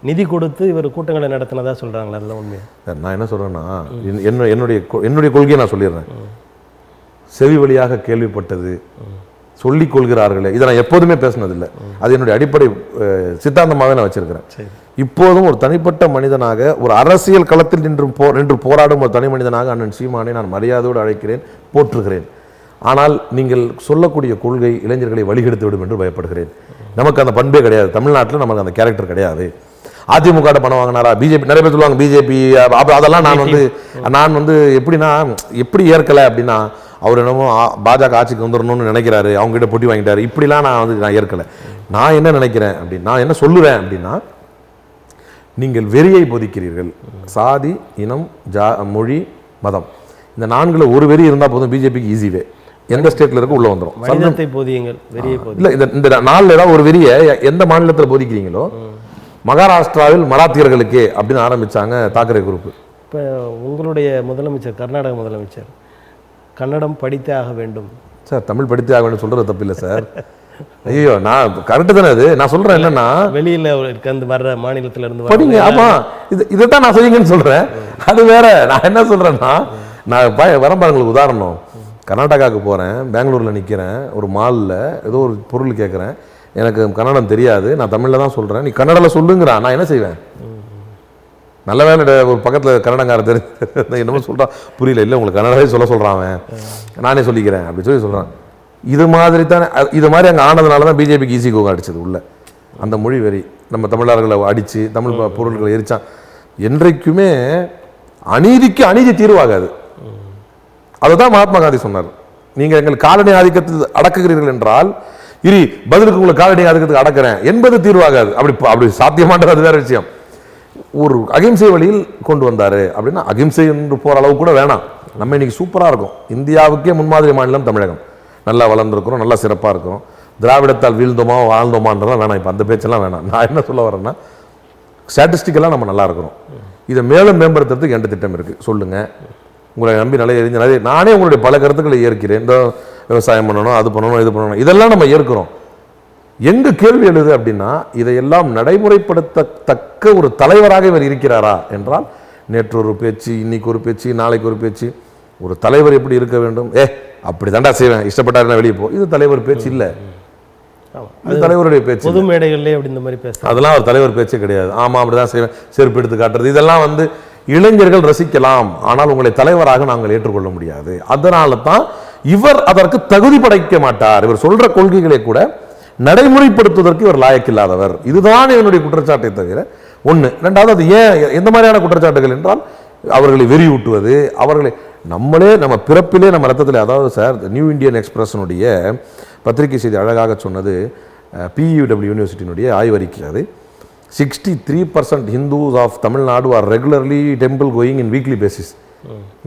நிதி கொடுத்து இவர் கூட்டங்களை நடத்தினதா சொல்கிறாங்களா? அதெல்லாம் உண்மையாக? நான் என்ன சொல்கிறேன்னா, என்னுடைய கொள்கையை நான் சொல்லிடுறேன். செவி வழியாக கேள்விப்பட்டது, சொல்லிக் கொள்கிறார்களே, இதை நான் எப்போதுமே பேசினதில்லை. அது என்னுடைய அடிப்படை சித்தாந்தமாகவே நான் வச்சிருக்கிறேன். இப்போதும் ஒரு தனிப்பட்ட மனிதனாக, ஒரு அரசியல் களத்தில் நின்று போராடும் ஒரு தனி மனிதனாக அண்ணன் சீமானை நான் மரியாதையோடு அழைக்கிறேன், போற்றுகிறேன். ஆனால் நீங்கள் சொல்லக்கூடிய கொள்கை இளைஞர்களை வழிகெடுத்து விடும் என்று பயப்படுகிறேன். நமக்கு அந்த பண்பே கிடையாது. தமிழ்நாட்டில் நமக்கு அந்த கேரக்டர் கிடையாது. அதிமுக பணம் வாங்கினாரா, பிஜேபி, நிறைய பேர் சொல்லுவாங்க பிஜேபி, அதெல்லாம் நான் வந்து எப்படின்னா, எப்படி ஏற்கலை அப்படின்னா, அவர் என்னமோ பாஜக ஆட்சிக்கு வந்துடணும்னு நினைக்கிறாரு, அவங்ககிட்ட போட்டி வாங்கிட்டாரு, இப்படிலாம் நான் ஏற்கலை. நான் என்ன நினைக்கிறேன் அப்படின்னு, நான் என்ன சொல்லுவேன் அப்படின்னா, நீங்கள் வெறியை போதிக்கிறீர்கள். சாதி, இனம், மொழி, மதம், இந்த 4ல் ஒரு வெறி இருந்தால் போதும். பிஜேபிக்கு ஈஸிவே எந்த ஸ்டேட்ல இருக்க உள்ள வந்துடும். இல்லை, இந்த 4ல் ஏதாவது ஒரு வெறியை எந்த மாநிலத்தில் போதிக்கிறீங்களோ, மகாராஷ்டிராவில் மராத்தியர்களுக்கே அப்படின்னு ஆரம்பிச்சாங்க தாக்கரே குரூப். இப்போ உங்களுடைய முதலமைச்சர், கர்நாடக முதலமைச்சர், கன்னடம் படித்தே ஆக வேண்டும் சார், தமிழ் படித்தே ஆக வேண்டும் சொல்றது தப்பு இல்லை சார். ஐயோ, நான் கரெக்டு தானே அது. நான் சொல்றேன் என்னன்னா, வெளியில இருந்து வர்ற மாநிலத்துல இருந்து படிங்க. ஆமா, இதைத்தான் நான் செய்யுங்கன்னு சொல்றேன். அது வேற. நான் என்ன சொல்றேன்னா, நான் வரம்பாருங்களுக்கு உதாரணம், கர்நாடகாவுக்கு போறேன், பெங்களூர்ல நிக்கிறேன், ஒரு மாலில் ஏதோ ஒரு பொருள் கேட்குறேன், எனக்கு கன்னடம் தெரியாது, நான் தமிழில் தான் சொல்கிறேன், நீ கன்னடாவில் சொல்லுங்கிறான், நான் என்ன செய்வேன்? நல்ல வேலை ஒரு பக்கத்தில் கன்னடங்கார தெரிஞ்சு என்னமோ சொல்கிறான், புரியல, இல்லை உங்களுக்கு கன்னடாவே சொல்கிறான், அவன் நானே சொல்லிக்கிறேன் அப்படி சொல்கிறான். இது மாதிரி தானே, இது மாதிரி அங்கே ஆனதுனால தான் பிஜேபிக்கு ஈஸி கோகா அடிச்சது உள்ள. அந்த மொழி வெறி நம்ம தமிழர்களை அடித்து தமிழ் பொருட்களை எரிச்சான். என்றைக்குமே அநீதிக்கு அநீதி தீர்வாகாது. அதுதான் மகாத்மா காந்தி சொன்னார். நீங்கள் எங்கள் காலனி ஆதிக்கத்தில் அடக்குகிறீர்கள் என்றால் இரு பதிலுக்கு உங்களை காலனி ஆதிக்கத்துக்கு அடக்கிறேன் என்பது தீர்வாகாது. அப்படி சாத்தியமானது அது வேற விஷயம். ஒரு அகிம்சை வழியில் கொண்டு வந்தாரு அப்படின்னா, அகிம்சை என்று போகிற அளவு கூட வேணாம். நம்ம இன்னைக்கு சூப்பராக இருக்கும். இந்தியாவுக்கே முன்மாதிரி மாநிலம் தமிழகம். நல்லா வளர்ந்துருக்கிறோம், நல்லா சிறப்பாக இருக்கிறோம். திராவிடத்தால் வீழ்ந்தோமா வாழ்ந்தோமான்றலாம் வேணாம். இப்போ அந்த பேச்செல்லாம் வேணாம். நான் என்ன சொல்ல வரேன்னா, ஸ்டாட்டிஸ்டிக்கெல்லாம் நம்ம நல்லா இருக்கிறோம். இதை மேலும் மேம்படுத்துறதுக்கு எந்த திட்டம் இருக்குது சொல்லுங்கள். உங்களை நம்பி நிறைய நானே உங்களுடைய பல கருத்துக்களை ஏற்கிறேன். இந்த விவசாயம் பண்ணணும், அது பண்ணணும், இது பண்ணணும், இதெல்லாம் நம்ம ஏற்கிறோம். எங்க கேள்வி எழுது அப்படின்னா, இதையெல்லாம் நடைமுறைப்படுத்தத்தக்க ஒரு தலைவராக இவர் இருக்கிறாரா என்றால், நேற்று ஒரு பேச்சு, இன்னைக்கு ஒரு பேச்சு, நாளைக்கு ஒரு பேச்சு. ஒரு தலைவர் எப்படி இருக்க வேண்டும்? அப்படி தாண்டா செய்வேன், இஷ்டப்பட்டாருன்னா வெளியே போ, இது தலைவர் பேச்சு இல்லை. இது தலைவருடைய பேச்சு. பொது மேடைகள்லேயே அப்படி இந்த மாதிரி பேச, அதெல்லாம் ஒரு தலைவர் பேச்சே கிடையாது. ஆமா அப்படிதான் செய்வேன், செருப்பு எடுத்து காட்டுறது, இதெல்லாம் வந்து இளைஞர்கள் ரசிக்கலாம், ஆனால் உங்களை தலைவராக நாங்கள் ஏற்றுக்கொள்ள முடியாது. அதனால தான் இவர் அதற்கு தகுதி படைக்க மாட்டார். இவர் சொல்ற கொள்கைகளை கூட நடைமுறைப்படுத்துவதற்கு இவர் லாயக்கில்லாதவர். இதுதான் என்னுடைய குற்றச்சாட்டை தவிர ஒன்று. ரெண்டாவது, அது ஏன் எந்த மாதிரியான குற்றச்சாட்டுகள் என்றால், அவர்களை வெறியூட்டுவது, அவர்களை நம்ம பிறப்பிலே நம்ம ரத்தத்தில். அதாவது சார், நியூ இந்தியன் எக்ஸ்பிரஸனுடைய பத்திரிகை செய்தி அழகாக சொன்னது, PUW யூனிவர்சிட்டியினுடைய ஆய்வறிக்கை. அது 63% Hindus of Tamil Nadu are regularly temple going in weekly basis.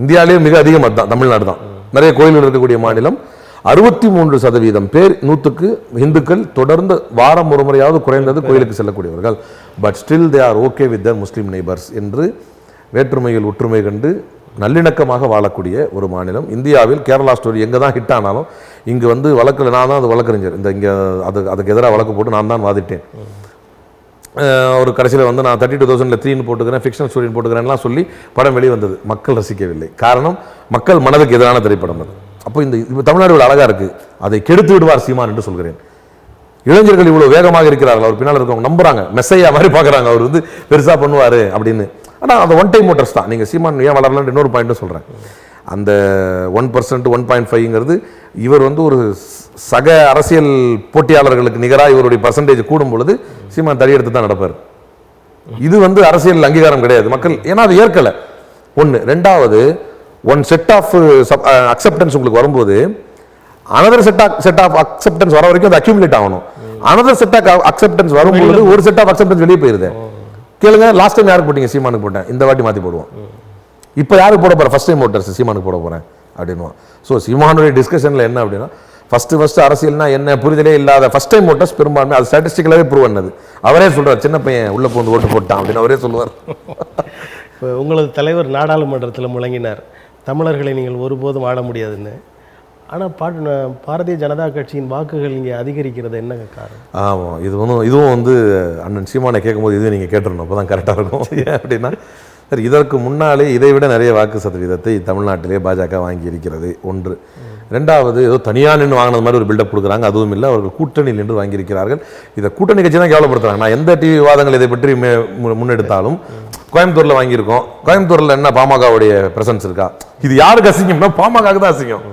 இந்தியாவிலேயே மிக அதிகம் அதுதான், தமிழ்நாடு தான். நிறைய கோயில்கள் இருக்கக்கூடிய மாநிலம். 63% பேர் 100க்கு இந்துக்கள் தொடர்ந்து வாரம் ஒரு முறையாவது குறைந்தது கோயிலுக்கு செல்லக்கூடியவர்கள். But still they are okay with their Muslim neighbours என்று வேற்றுமையில் ஒற்றுமை கண்டு நல்லிணக்கமாக வாழக்கூடிய ஒரு மாநிலம். இந்தியாவில் கேரளா ஸ்டோரி எங்கே தான் ஹிட் ஆனாலும் இங்கே வந்து வழக்கில் நான் தான் அது வழக்கறிஞர், இங்கே அதுக்கு எதிராக வழக்கு போட்டு நான் தான் வாதிட்டேன். ஒரு கடைசியில் வந்து நான் 32,000 3 போட்டுக்கிறேன், ஃபிக்ஷனல் ஸ்டோரின்னு போட்டுக்கிறேன்லாம் சொல்லி படம் வெளியே வந்தது. மக்கள் ரசிக்கவில்லை. காரணம், மக்கள் மனதுக்கு எதிரான திரைப்படம் அது. அப்போ இந்த தமிழ்நாடு இவ்வளோ அழகாக இருக்குது, அதை கெடுத்து விடுவார் சீமான் என்று சொல்கிறேன். இளைஞர்கள் இவ்வளோ வேகமாக இருக்கிறார்கள், அவர் பின்னால் இருக்கவங்க நம்புறாங்க, மெஸ்ஸையா மாதிரி பார்க்குறாங்க, அவர் வந்து பெருசாக பண்ணுவார் அப்படின்னு. ஆனால் அந்த ஒன் டைம் மோட்டர்ஸ் தான். நீங்கள் சீமான் ஏன் வளரலான்னு இன்னொரு பாயிண்ட்டும் சொல்கிறேன். அந்த 1%, 1.5ங்கிறது இவர் வந்து ஒரு சக அரசியல் போட்டியாளர்களுக்கு நிகராக இவருடைய பர்சன்டேஜ் கூடும் பொழுது சீமான் தடியெடுத்து தான் நடப்பார். இது வந்து அரசியல் அங்கீகாரம் கிடையாது மக்கள், ஏன்னா அது ஏற்கலை. ஒன்று. ரெண்டாவது, ஒன் செட் ஆஃப் அக்செப்டன்ஸ் உங்களுக்கு வரும்போது அனதர் செட் ஆஃப் அக்செப்டன்ஸ் வர வரைக்கும் அது அக்யூமுலேட் ஆகணும். அனதர் செட் ஆஃப் அக்செப்டன்ஸ் வரும்போது ஒரு செட் ஆஃப் அக்செப்டன்ஸ் வெளியே போயிருது. கேளுங்க, லாஸ்ட் டைம் யாருக்கு போட்டீங்க? சீமானுக்கு போட்டேன், இந்த வாட்டி மாற்றி போடுவோம். இப்போ யாருக்கு போட போகிறேன்? ஃபர்ஸ்ட் டைம் மோட்டர்ஸ் சீமானுக்கு போட போகிறேன் அப்படின்வான். ஸோ சீமானுடைய டிஸ்கஷனில் என்ன அப்படின்னா, ஃபர்ஸ்ட் அரசியல்னா என்ன புரிதலே இல்லாத ஃபர்ஸ்ட் டைம் மோட்டர்ஸ் பெரும்பான்மை அது ஸ்டாட்டிஸ்டிக்கலாகவே ப்ரூவ் பண்ணது. அவரே சொல்கிறார், சின்ன பையன் உள்ளே போந்து ஓட்டு போட்டான் அப்படின்னு அவரே சொல்லுவார். இப்போ உங்களது தலைவர் நாடாளுமன்றத்தில் முழங்கினார், தமிழர்களை நீங்கள் ஒருபோதும் ஆள முடியாதுன்னு. ஆனால் பாரதிய ஜனதா கட்சியின் வாக்குகள் இங்கே அதிகரிக்கிறது என்னங்க காரணம்? ஆமாம், இதுவும் வந்து அண்ணன் சீமானை கேட்கும்போது இதுவும் நீங்கள் கேட்டுருணும், அப்போ தான் கரெக்டாக இருக்கும். அப்படின்னா சரி, இதற்கு முன்னாலே இதை விட நிறைய வாக்கு சதவீதத்தை தமிழ்நாட்டிலே பாஜக வாங்கி இருக்கிறது. ஒன்று. ரெண்டாவது, ஏதோ தனியாக நின்று வாங்கினது மாதிரி ஒரு பில்டப் கொடுக்குறாங்க. அதுவும் இல்லை, அவர்கள் கூட்டணியில் நின்று வாங்கியிருக்கிறார்கள். இதை கூட்டணி கட்சி தான் கேவலப்படுத்துறாங்க. நான் எந்த டிவி விவாதங்கள் இதை பற்றி முன்னெடுத்தாலும் கோயம்புத்தூரில் வாங்கியிருக்கோம். கோயம்புத்தூரில் என்ன பாமகவுடைய பிரசன்ஸ் இருக்கா? இது யாருக்கு அசிங்கம்னா பாமகவுக்கு தான் அசிங்கம்.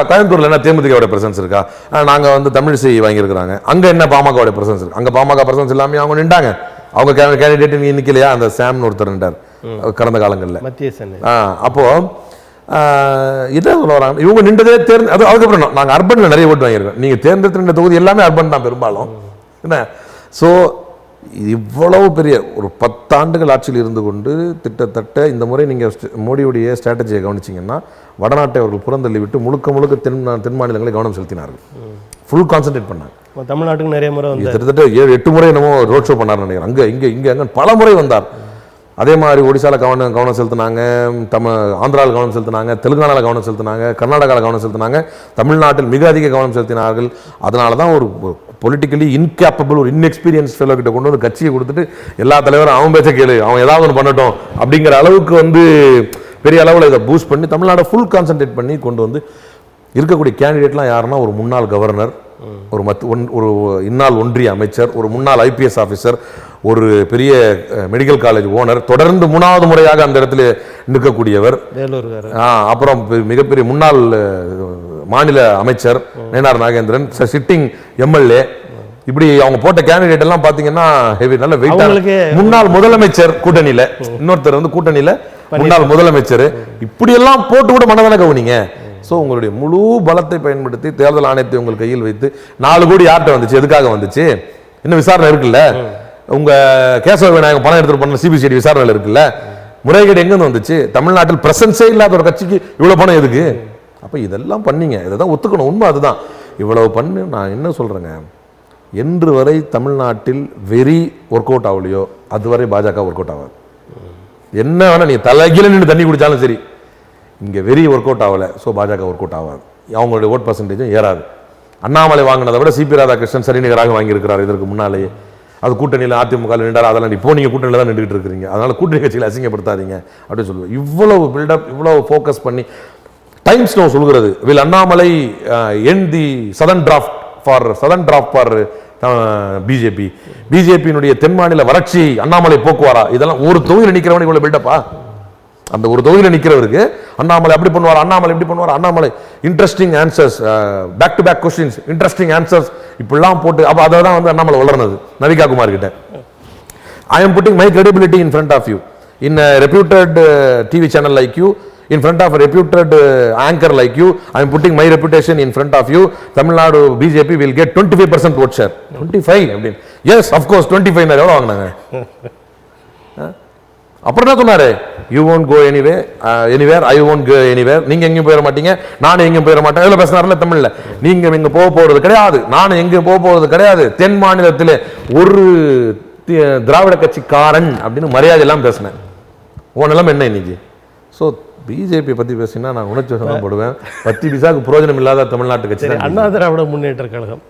கோயம்புத்தூரில் என்ன தேமுதிகோட பிரசன்ஸ் இருக்கா? நாங்கள் வந்து தமிழிசை வாங்கியிருக்கிறாங்க. அங்கே என்ன பாமகோட பிரசன்ஸ் இருக்கு? அங்கே பாமக பிரசன்ஸ் இல்லாமல் அவங்க நின்றாங்க. அவங்க கேண்டிடேட் இங்கே நிற்கலையா? அந்த சாம்னு ஒருத்தர் நின்றார் கடந்த காலங்களில். அப்போ இதை சொல்ல வராங்க, இவங்க நின்றதே அதுக்கப்புறம் நாங்கள் அர்பனில் நிறைய ஓட்டு வாங்கியிருக்கோம். நீங்கள் தேர்ந்தெடுத்த தொகுதி எல்லாமே அர்பன் தான் பெரும்பாலும் என்ன. ஸோ இவ்வளவு பெரிய ஒரு 10 ஆண்டுகள் ஆட்சியில் இருந்து கொண்டு கிட்டத்தட்ட இந்த முறை நீங்கள் மோடியுடைய ஸ்ட்ராட்டஜியை கவனிச்சிங்கன்னா, வடநாட்டை அவர்கள் புறந்தள்ளி விட்டு முழுக்க தென் மாநிலங்களை கவனம் செலுத்தினார்கள். ஃபுல் கான்சென்ட்ரேட் பண்ணாங்க. தமிழ்நாட்டுக்கு நிறைய முறை கிட்டத்தட்ட 7-8 முறை என்னமோ ரோட் ஷோ பண்ணார் நினைக்கிறேன். அங்கே பல முறை வந்தார். அதே மாதிரி ஒடிசாவில் கவனம் செலுத்தினாங்க, ஆந்திராவில் கவனம் செலுத்தினாங்க, தெலுங்கானாவில் கவனம் செலுத்தினாங்க, கர்நாடகாவில் கவனம் செலுத்தினாங்க, தமிழ்நாட்டில் மிக அதிக கவனம் செலுத்தினார்கள். அதனால தான் ஒரு பொலிட்டிக்கலி இன்கேப்பபிள் ஒரு இன்எக்ஸ்பீரியன்ஸ் ஃபெலோ கிட்ட கொண்டு வந்து கட்சியை கொடுத்துட்டு எல்லா தலைவரும் அவன் பேச்ச கேளு, அவன் ஏதாவது ஒன்று பண்ணட்டும் அப்படிங்கிற அளவுக்கு வந்து பெரிய அளவில் இதை பூஸ்ட் பண்ணி தமிழ்நாடை ஃபுல் கான்சென்ட்ரேட் பண்ணி கொண்டு வந்து இருக்கக்கூடிய கேண்டிடேட்லாம் யாருன்னா, ஒரு முன்னாள் கவர்னர், ஒரு இந்நாள் ஒன்றிய அமைச்சர், ஒரு முன்னாள் ஐபிஎஸ் ஆஃபீஸர், ஒரு பெரிய மெடிக்கல் காலேஜ் ஓனர், தொடர்ந்து 3வது முறையாக அந்த இடத்துல நிற்கக்கூடியவர், அப்புறம் மிகப்பெரிய முன்னாள் மாநில அமைச்சர் நயனார் நாகேந்திரன், சிட்டிங் எம்எல்ஏ, இப்படி அவங்க போட்ட கேண்டிடேட் எல்லாம் பாத்தீங்கன்னா ஹெவி, நல்ல வெயிட். முன்னாள் முதலமைச்சர் கூட்டணியில, இன்னொருத்தர் வந்து கூட்டணியில முன்னாள் முதலமைச்சர், இப்படி எல்லாம் போட்டு கூட மனதன கவனிங்க. ஸோ உங்களுடைய முழு பலத்தை பயன்படுத்தி தேர்தல் ஆணையத்தை உங்கள் கையில் வைத்து 4 கோடி யார்கிட்ட வந்துச்சு, எதுக்காக வந்துச்சு, இன்னும் விசாரணை இருக்குல்ல, உங்க கேசவ விநாயகம் பணம் எடுத்துட்டு பண்ண சிபிசிஐடி விசாரணையில் இருக்குல்ல, முறைகேடு எங்கேருந்து வந்துச்சு, தமிழ்நாட்டில் பிரசன்ஸே இல்லாத ஒரு கட்சிக்கு இவ்வளவு பணம் எதுக்கு? அப்ப இதெல்லாம் பண்ணீங்க, இதைதான் ஒத்துக்கணும், உண்மை அதுதான். இவ்வளவு பண்ணு, நான் என்ன சொல்றேங்க, என்று வரை தமிழ்நாட்டில் வெறி ஒர்க் அவுட் ஆகலையோ அதுவரை பாஜக ஒர்க் அவுட் ஆகாது. என்ன வேணா நீ தலைகீழ நின்று தண்ணி குடிச்சாலும் சரி, இங்கே வெறி ஒர்க் அவுட் ஆகலை. ஸோ பாஜக ஒர்க் அவுட் ஆகாது, அவங்களுடைய ஓட் பர்சன்டேஜும் ஏறாது. அண்ணாமலை வாங்கினதை விட சிபி ராதாகிருஷ்ணன் சரிநிகராக வாங்கியிருக்கிறார் இதற்கு முன்னாலேயே. அது கூட்டணியில் அதிமுக நின்றார், அதெல்லாம் இப்போ நீங்கள் கூட்டணியில் தான் நின்றுட்டு இருக்கிறீங்க, அதனால கூட்டணி கட்சிகளை அசிங்கப்படுத்தாதீங்க அப்படின்னு சொல்லுவேன். இவ்வளவு பில்டப், இவ்வளவு ஃபோக்கஸ் பண்ணி டைம்ஸ் நோ சொல்கிறது, will Annamalai end the southern drought for பிஜேபியினுடைய தென் மாநில வறட்சி அண்ணாமலை போக்குவாரா? இதெல்லாம் ஒரு தொகுதியில் நிற்கிறவன் இவ்வளவு பில்டப்பா? அந்த ஒரு தொகுதியில் நிற்கிறவருக்கு அண்ணாமலை அப்படி பண்ணுவார், அண்ணாமலை இப்படி பண்ணுவார், Annamalai interesting answers, back to back questions, interesting answers இப்படிலாம் போட்டு, அப்போ அதை தான் வந்து அண்ணாமலை வளர்னது நவிகா குமார் கிட்ட. I am putting my credibility in front of you, in a reputed TV channel like you, in front of a reputed anchor like you, I am putting my reputation in front of you. Tamil Nadu BJP will get 25% vote share. 25 அப்படின்னு. Yes, of course 25 எவ்வளவு வாங்கினாங்க? அப்புறம் தான் சொன்னாரு, you won't go anywhere I won't go anywhere, நீங்க எங்கேயும் போயிட மாட்டீங்க, நானும் எங்கேயும் போயிட மாட்டேன். இதில் பேசினார்ல தமிழ்ல, நீங்க இங்க போக போறது கிடையாது, நானும் எங்கேயும் போக போறது கிடையாது, தென் மாநிலத்திலே ஒரு திராவிட கட்சிக்காரன் அப்படின்னு மரியாதை எல்லாம் பேசினேன். உன் நிலம் என்ன இன்னைக்கு? ஸோ பிஜேபி பத்தி பேசினா நான் உணர்ச்சி வசம் போடுவேன். 10 பைசாவுக்கு பிரயோஜனம் இல்லாத தமிழ்நாட்டு கட்சி அண்ணா திராவிட முன்னேற்ற கழகம்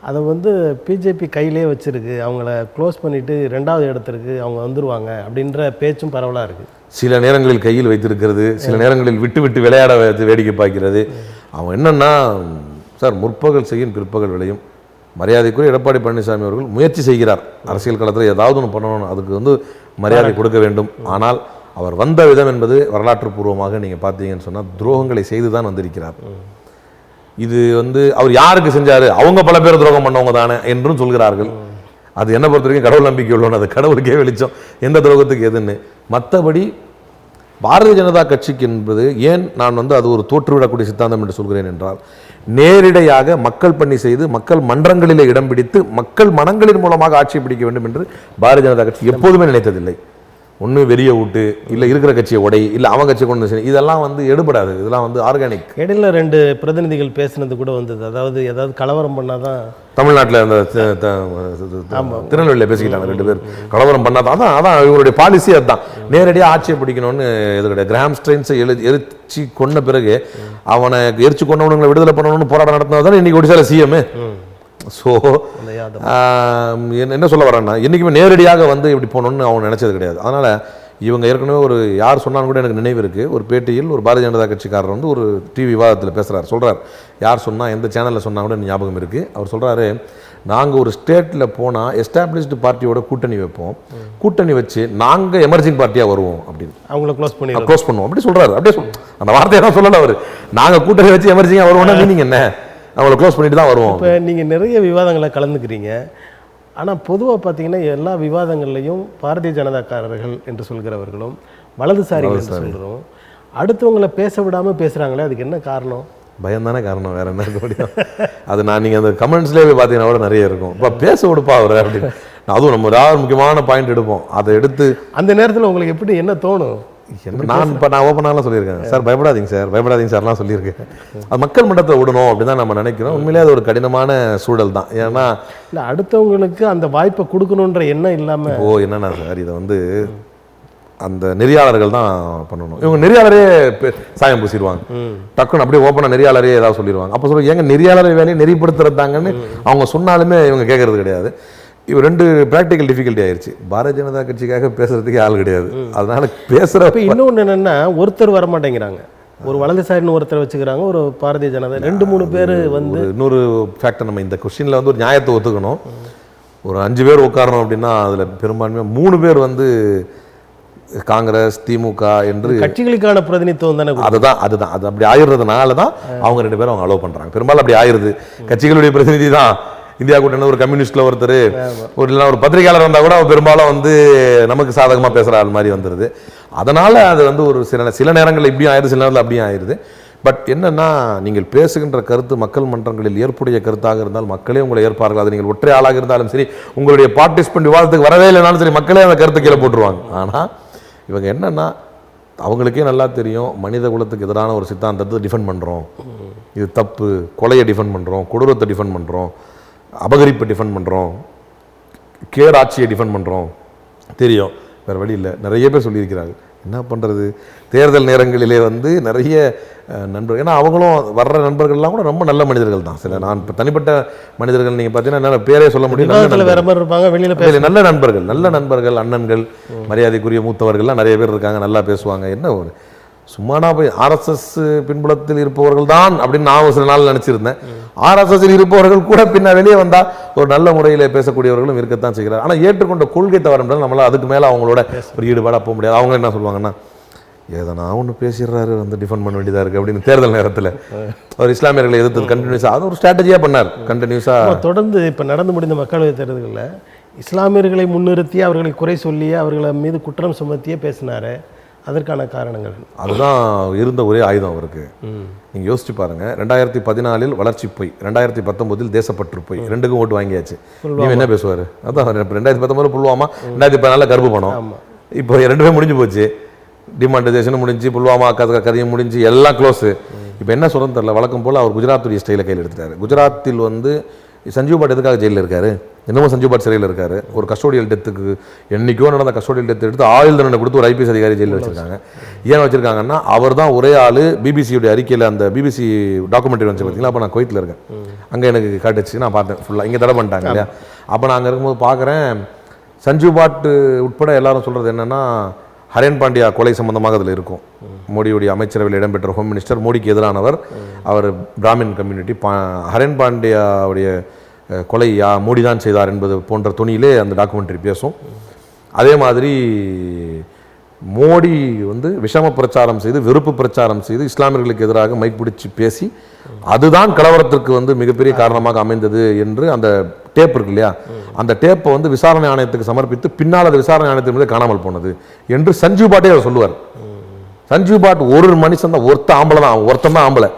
அதை வந்து பிஜேபி கையிலே வச்சிருக்கு, அவங்கள க்ளோஸ் பண்ணிட்டு 2வது இடத்திற்கு அவங்க வந்துருவாங்க அப்படின்ற பேச்சும் பரவலாக இருக்குது. சில நேரங்களில் கையில் வைத்திருக்கிறது, சில நேரங்களில் விட்டு விட்டு விளையாட வேடிக்கை பார்க்கிறது. அவன் என்னன்னா சார், முற்பகல் செய்யும் பிற்பகல் விளையும். மரியாதைக்குரிய எடப்பாடி பழனிசாமி அவர்கள் முயற்சி செய்கிறார், அரசியல் களத்தில் ஏதாவது ஒன்று பண்ணணும், அதுக்கு வந்து மரியாதை கொடுக்க வேண்டும். ஆனால் அவர் வந்த விதம் என்பது வரலாற்று பூர்வமாக நீங்கள் பார்த்தீங்கன்னு சொன்னால் துரோகங்களை செய்து தான் வந்திருக்கிறார். இது வந்து அவர் யாருக்கு செஞ்சாரு, அவங்க பல பேர் துரோகம் பண்ணவங்க தானே என்றும் சொல்கிறார்கள். அது என்ன பொறுத்த வரைக்கும் கடவுள் நம்பிக்கை உள்ளவன், அது கடவுளுக்கே வெளிச்சம் எந்த துரோகத்துக்கு எதுன்னு. மற்றபடி பாரதிய ஜனதா கட்சிக்கு என்பது ஏன் நான் வந்து அது ஒரு தோற்றுவிடக்கூடிய சித்தாந்தம் என்று சொல்கிறேன் என்றால், நேரிடையாக மக்கள் பணி செய்து மக்கள் மன்றங்களிலே இடம் பிடித்து மக்கள் மனங்களின் மூலமாக ஆட்சி பிடிக்க வேண்டும் என்று பாரதிய ஜனதா கட்சி எப்போதுமே நினைத்ததில்லை. ஒன்று வெறிய விட்டு, இல்லை இருக்கிற கட்சியை உடை, இல்லை அவன் கட்சியை கொண்டு வந்து, இதெல்லாம் வந்து எடுபடாது. இதெல்லாம் வந்து ஆர்கானிக். இடையில 2 பிரதிநிதிகள் பேசினது கூட வந்தது, அதாவது ஏதாவது கலவரம் பண்ணாதான் தமிழ்நாட்டில் அந்த திருநெல்வேலியில் பேசிக்கிட்டாங்க 2 பேர், கலவரம் பண்ணாதான். அதான் இவருடைய பாலிசி, அதுதான் நேரடியாக ஆட்சியை பிடிக்கணும்னு. இது கிடையாது. கிராம் ஸ்ட்ரெயின்ஸை எரிச்சு கொண்ட பிறகு அவனை எரிச்சு கொண்டவனுங்களை விடுதலை பண்ணணும்னு போராட்டம் நடத்தினது இன்னைக்கு ஒடிசால சிஎம். ஸோ என்ன சொல்ல வரேன்னா, என்றைக்குமே நேரடியாக வந்து இப்படி போகணுன்னு அவங்க நினச்சது கிடையாது. அதனால் இவங்க ஏற்கனவே ஒரு யார் சொன்னான்னு கூட எனக்கு நினைவு இருக்குது, ஒரு பேட்டியில் ஒரு பாரதிய ஜனதா கட்சிக்காரர் வந்து ஒரு டிவி விவாதத்தில் பேசுகிறார். சொல்கிறார், யார் சொன்னால் எந்த சேனலில் சொன்னால் கூட ஞாபகம் இருக்குது. அவர் சொல்கிறாரு, நாங்கள் ஒரு ஸ்டேட்டில் போனால் எஸ்டாப்ளிஷ்டு பார்ட்டியோட கூட்டணி வைப்போம், கூட்டணி வச்சு நாங்கள் எமர்ஜிங் பார்ட்டியாக வருவோம் அப்படின்னு, அவங்கள க்ளோஸ் பண்ணுவோம் அப்படி சொல்கிறாரு. அப்படியே அந்த வார்த்தையை தான் சொல்லலை அவர். நாங்கள் கூட்டணி வச்சு எமர்ஜிங்காக வருவோம்னா மீனிங் என்ன? அவங்கள க்ளோஸ் பண்ணிட்டு தான் வருவோம். இப்போ நீங்கள் நிறைய விவாதங்களை கலந்துக்கிறீங்க, ஆனால் பொதுவாக பார்த்தீங்கன்னா எல்லா விவாதங்கள்லையும் பாரதிய ஜனதாக்காரர்கள் என்று சொல்கிறவர்களும் வலதுசாரிகள் என்று சொல்கிறோம், அடுத்தவங்களை பேச விடாமல் பேசுகிறாங்களே, அதுக்கு என்ன காரணம்? பயம்தானே காரணம், வேற என்ன இருக்க முடியும்? அது நான் நீங்கள் அந்த கமெண்ட்ஸ்லேயே பார்த்தீங்கன்னா கூட நிறைய இருக்கும், இப்போ பேச விடுப்பா அவர் அப்படின்னு. அதுவும் நம்ம ஏதாவது முக்கியமான பாயிண்ட் எடுப்போம், அதை எடுத்து அந்த நேரத்தில் உங்களுக்கு எப்படி என்ன தோணும்? நான் ஓப்பனாலாம் சொல்லியிருக்கேன் சார், பயப்படாதீங்க சார்லாம் சொல்லியிருக்கேன். அது மக்கள் மன்றத்தை விடணும் அப்படின்னு தான் நம்ம நினைக்கிறோம். உண்மையிலே அது ஒரு கடினமான சூழல் தான். ஏன்னா இல்லை, அடுத்தவங்களுக்கு அந்த வாய்ப்பை கொடுக்கணுன்ற எண்ணம் இல்லாமல் என்னன்னா சார், இதை வந்து அந்த நெறியாளர்கள் தான் பண்ணணும். இவங்க நெறியாளரே சாயம் பூசிடுவாங்க, டக்குன்னு அப்படியே ஓப்பனாக நெறியாளரே ஏதாவது சொல்லிடுவாங்க. அப்போ சொல்லுவாங்க, எங்க நெறியாளரை வேலையை நெறிப்படுத்துறதாங்கன்னு அவங்க சொன்னாலுமே இவங்க கேட்கறது கிடையாது. இவ 2 ப்ராக்டிக்கல் டிஃபிகல்ட்டி ஆயிடுச்சு. பாரதிய ஜனதா கட்சிக்காக பேசுறதுக்கு ஆள் கிடையாது. அதனால பேசுறப்ப இன்னொன்று என்னன்னா, ஒருத்தர் வர மாட்டேங்கிறாங்க. ஒரு வலதுசாரின்னு ஒருத்தர் வச்சுக்கிறாங்க, ஒரு பாரதிய ஜனதா 2-3 பேர் வந்து. இன்னொரு ஃபேக்டர், நம்ம இந்த கொஸ்டின்ல வந்து ஒரு நியாயத்தை ஒத்துக்கணும். ஒரு 5 பேர் உட்காரணும் அப்படின்னா அதுல பெரும்பான்மையாக 3 பேர் வந்து காங்கிரஸ், திமுக என்று கட்சிகளுக்கான பிரதிநிதித்துவம் தானே. அதுதான் அது அப்படி ஆயிடுறதுனால தான் அவங்க 2 பேரும் அவங்க அலோவ் பண்றாங்க. பெரும்பாலும் அப்படி ஆயிடுது. கட்சிகளுடைய பிரதிநிதி தான் இந்தியா கூட்டணி, ஒரு கம்யூனிஸ்ட்ல ஒருத்தர், ஒரு பத்திரிகையாளர் வந்தா கூட பெரும்பாலும் வந்து நமக்கு சாதகமா பேசுற ஆள் மாதிரி வந்துருது. அதனால அது வந்து ஒரு சில நேரங்களில் இப்படியும் ஆயிடுது, சில நேரத்தில் அப்படியும் ஆயிடுது. பட் என்னன்னா, நீங்கள் பேசுகின்ற கருத்து மக்கள் மன்றங்களில் ஏற்புடைய கருத்தாக இருந்தால் மக்களே உங்களை ஏற்பார்கள். அது நீங்கள் ஒற்றை ஆளாக இருந்தாலும் சரி, உங்களுடைய பார்ட்டிசிபென்ட் விவாதத்துக்கு வரவே இல்லைனாலும் சரி, மக்களே அந்த கருத்து கீழே போட்டுருவாங்க. ஆனால் இவங்க என்னன்னா, அவங்களுக்கே நல்லா தெரியும், மனித குலத்துக்கு எதிரான ஒரு சித்தாந்தத்தை டிஃபெண்ட் பண்ணுறோம், இது தப்பு, கொலையை டிஃபெண்ட் பண்ணுறோம், கொடூரத்தை டிஃபெண்ட் பண்ணுறோம், அபகரிப்பை டிஃபெண்ட் பண்ணுறோம், கேராட்சியை டிஃபெண்ட் பண்ணுறோம், தெரியும், வேறு வழி இல்லை. நிறைய பேர் சொல்லியிருக்கிறாங்க. என்ன பண்ணுறது, தேர்தல் நேரங்களிலே வந்து நிறைய நண்பர்கள், ஏன்னா அவங்களும் வர்ற நண்பர்கள்லாம் கூட ரொம்ப நல்ல மனிதர்கள் தான். சில நான் இப்போ தனிப்பட்ட மனிதர்கள் நீங்கள் பார்த்தீங்கன்னா பேரே சொல்ல முடியும், வேற மாதிரி இருப்பாங்க, வெளியில் நல்ல நண்பர்கள், அண்ணன்கள், மரியாதைக்குரிய மூத்தவர்கள்லாம் நிறைய பேர் இருக்காங்க, நல்லா பேசுவாங்க. என்ன ஒரு சும்மானா போய் ஆர்எஸ்எஸ் பின்புலத்தில் இருப்பவர்கள் தான் அப்படின்னு நான் சில நாள் நினச்சிருந்தேன். ஆர்எஸ்எஸ்ஸில் இருப்பவர்கள் கூட பின்ன வெளியே வந்தால் ஒரு நல்ல முறையில் பேசக்கூடியவர்களும் இருக்கத்தான் செய்கிறார். ஆனால் ஏற்றுக்கொண்ட கொள்கை தவறுன்றது நம்மளால் அதுக்கு மேலே அவங்களோட ஒரு ஈடுபாடாக போக முடியாது. அவங்க என்ன சொல்லுவாங்கன்னா, ஏதனா ஒன்று பேசிடுறாரு, வந்து டிஃபெண்ட் பண்ண வேண்டியதாக இருக்குது அப்படின்னு. தேர்தல் நேரத்தில் அவர் இஸ்லாமியர்களை எதிர்த்து கண்டினியூஸாக அது ஒரு ஸ்ட்ராட்டஜியாக பண்ணார். கண்டினியூஸாக தொடர்ந்து இப்போ நடந்து முடிந்த மக்களவைத் தேர்தல்களில் இஸ்லாமியர்களை முன்னிறுத்தி அவர்களை குறை சொல்லியே அவர்களை மீது குற்றம் சுமத்தியே பேசினார். அதற்கான காரணங்கள் அதுதான் இருந்த ஒரே ஆயுதம் அவருக்கு. நீங்கள் யோசிச்சு பாருங்க, 2014 வளர்ச்சி போய், 2019 தேசப்பற்று போய், 2க்கும் ஓட்டு வாங்கியாச்சு. நீங்க என்ன பேசுவார்? அதான் 2019 புல்வாமா, 2014 கருப்பு பணம். இப்போ ரெண்டுமே முடிஞ்சு போச்சு, டிமானிட்டைசேஷனும் முடிஞ்சு, புல்வாமா கதையும் முடிஞ்சு, எல்லாம் க்ளோஸு. இப்போ என்ன சொல்கிறேன்னு தெரியல. வழக்கம் போல் அவர் குஜராத்துடைய ஸ்டைலை கையில் எடுத்துட்டாரு. குஜராத்தில் வந்து சஞ்சீவ் பாட் எதுக்காக ஜெயிலில் இருக்காரு? இன்னமும் சஞ்சீவ் பாட் சிறையில் இருக்காரு. ஒரு கஸ்டோடியல் டெத்துக்கு என்னைக்கோ நடந்த கஸ்டோடியல் டெத்து எடுத்து ஆயுள் தண்டனை கொடுத்து ஒரு ஐபிஎஸ் அதிகாரி ஜெயிலில் வச்சிருக்காங்க. ஏன் வச்சிருக்காங்கன்னா, அவர் தான் ஒரே ஆள் பிபிசியுடைய அறிக்கையில், அந்த பிபிசி டாக்குமெண்ட்ரி வந்து பார்த்தீங்களா, அப்போ நான் குவைத்தில் இருக்கேன், அங்கே எனக்கு காட்டுச்சு, நான் பார்த்தேன் ஃபுல்லாக. இங்கே தடை பண்ணிட்டாங்க இல்லையா? அப்போ நான் அங்கே இருக்கும்போது பார்க்குறேன், சஞ்சீவ் பாட் உட்பட எல்லாரும் சொல்கிறது என்னென்னா, ஹரேன் பாண்டியா கொலை சம்பந்தமாக அதில் இருக்கும். மோடியுடைய அமைச்சரவையில் இடம்பெற்ற ஹோம் மினிஸ்டர், மோடிக்கு எதிரானவர், அவர் பிராமின் கம்யூனிட்டி. ஹரேன் பாண்டியாவுடைய கொலை மோடி தான் செய்தார் என்பது போன்ற துணியிலே அந்த டாக்குமெண்ட்ரி பேசும். அதே மாதிரி மோடி வந்து விஷம பிரச்சாரம் செய்து, வெறுப்பு பிரச்சாரம் செய்து, இஸ்லாமியர்களுக்கு எதிராக மைக் பிடிச்சி பேசி, அதுதான் கலவரத்திற்கு வந்து மிகப்பெரிய காரணமாக அமைந்தது என்று அந்த டேப் இருக்கு இல்லையா, அந்த டேப்பை வந்து விசாரணை ஆணையத்துக்கு சமர்ப்பித்து பின்னால் அது விசாரணை ஆணையத்தின் காணாமல் போனது என்று சஞ்சீவ் பாட்டே அவர் சொல்லுவார். சஞ்சீவ் பாட் ஒரு மனுஷன் தான், ஆம்பளை தான், ஒருத்தன் தான் ஆம்பளை,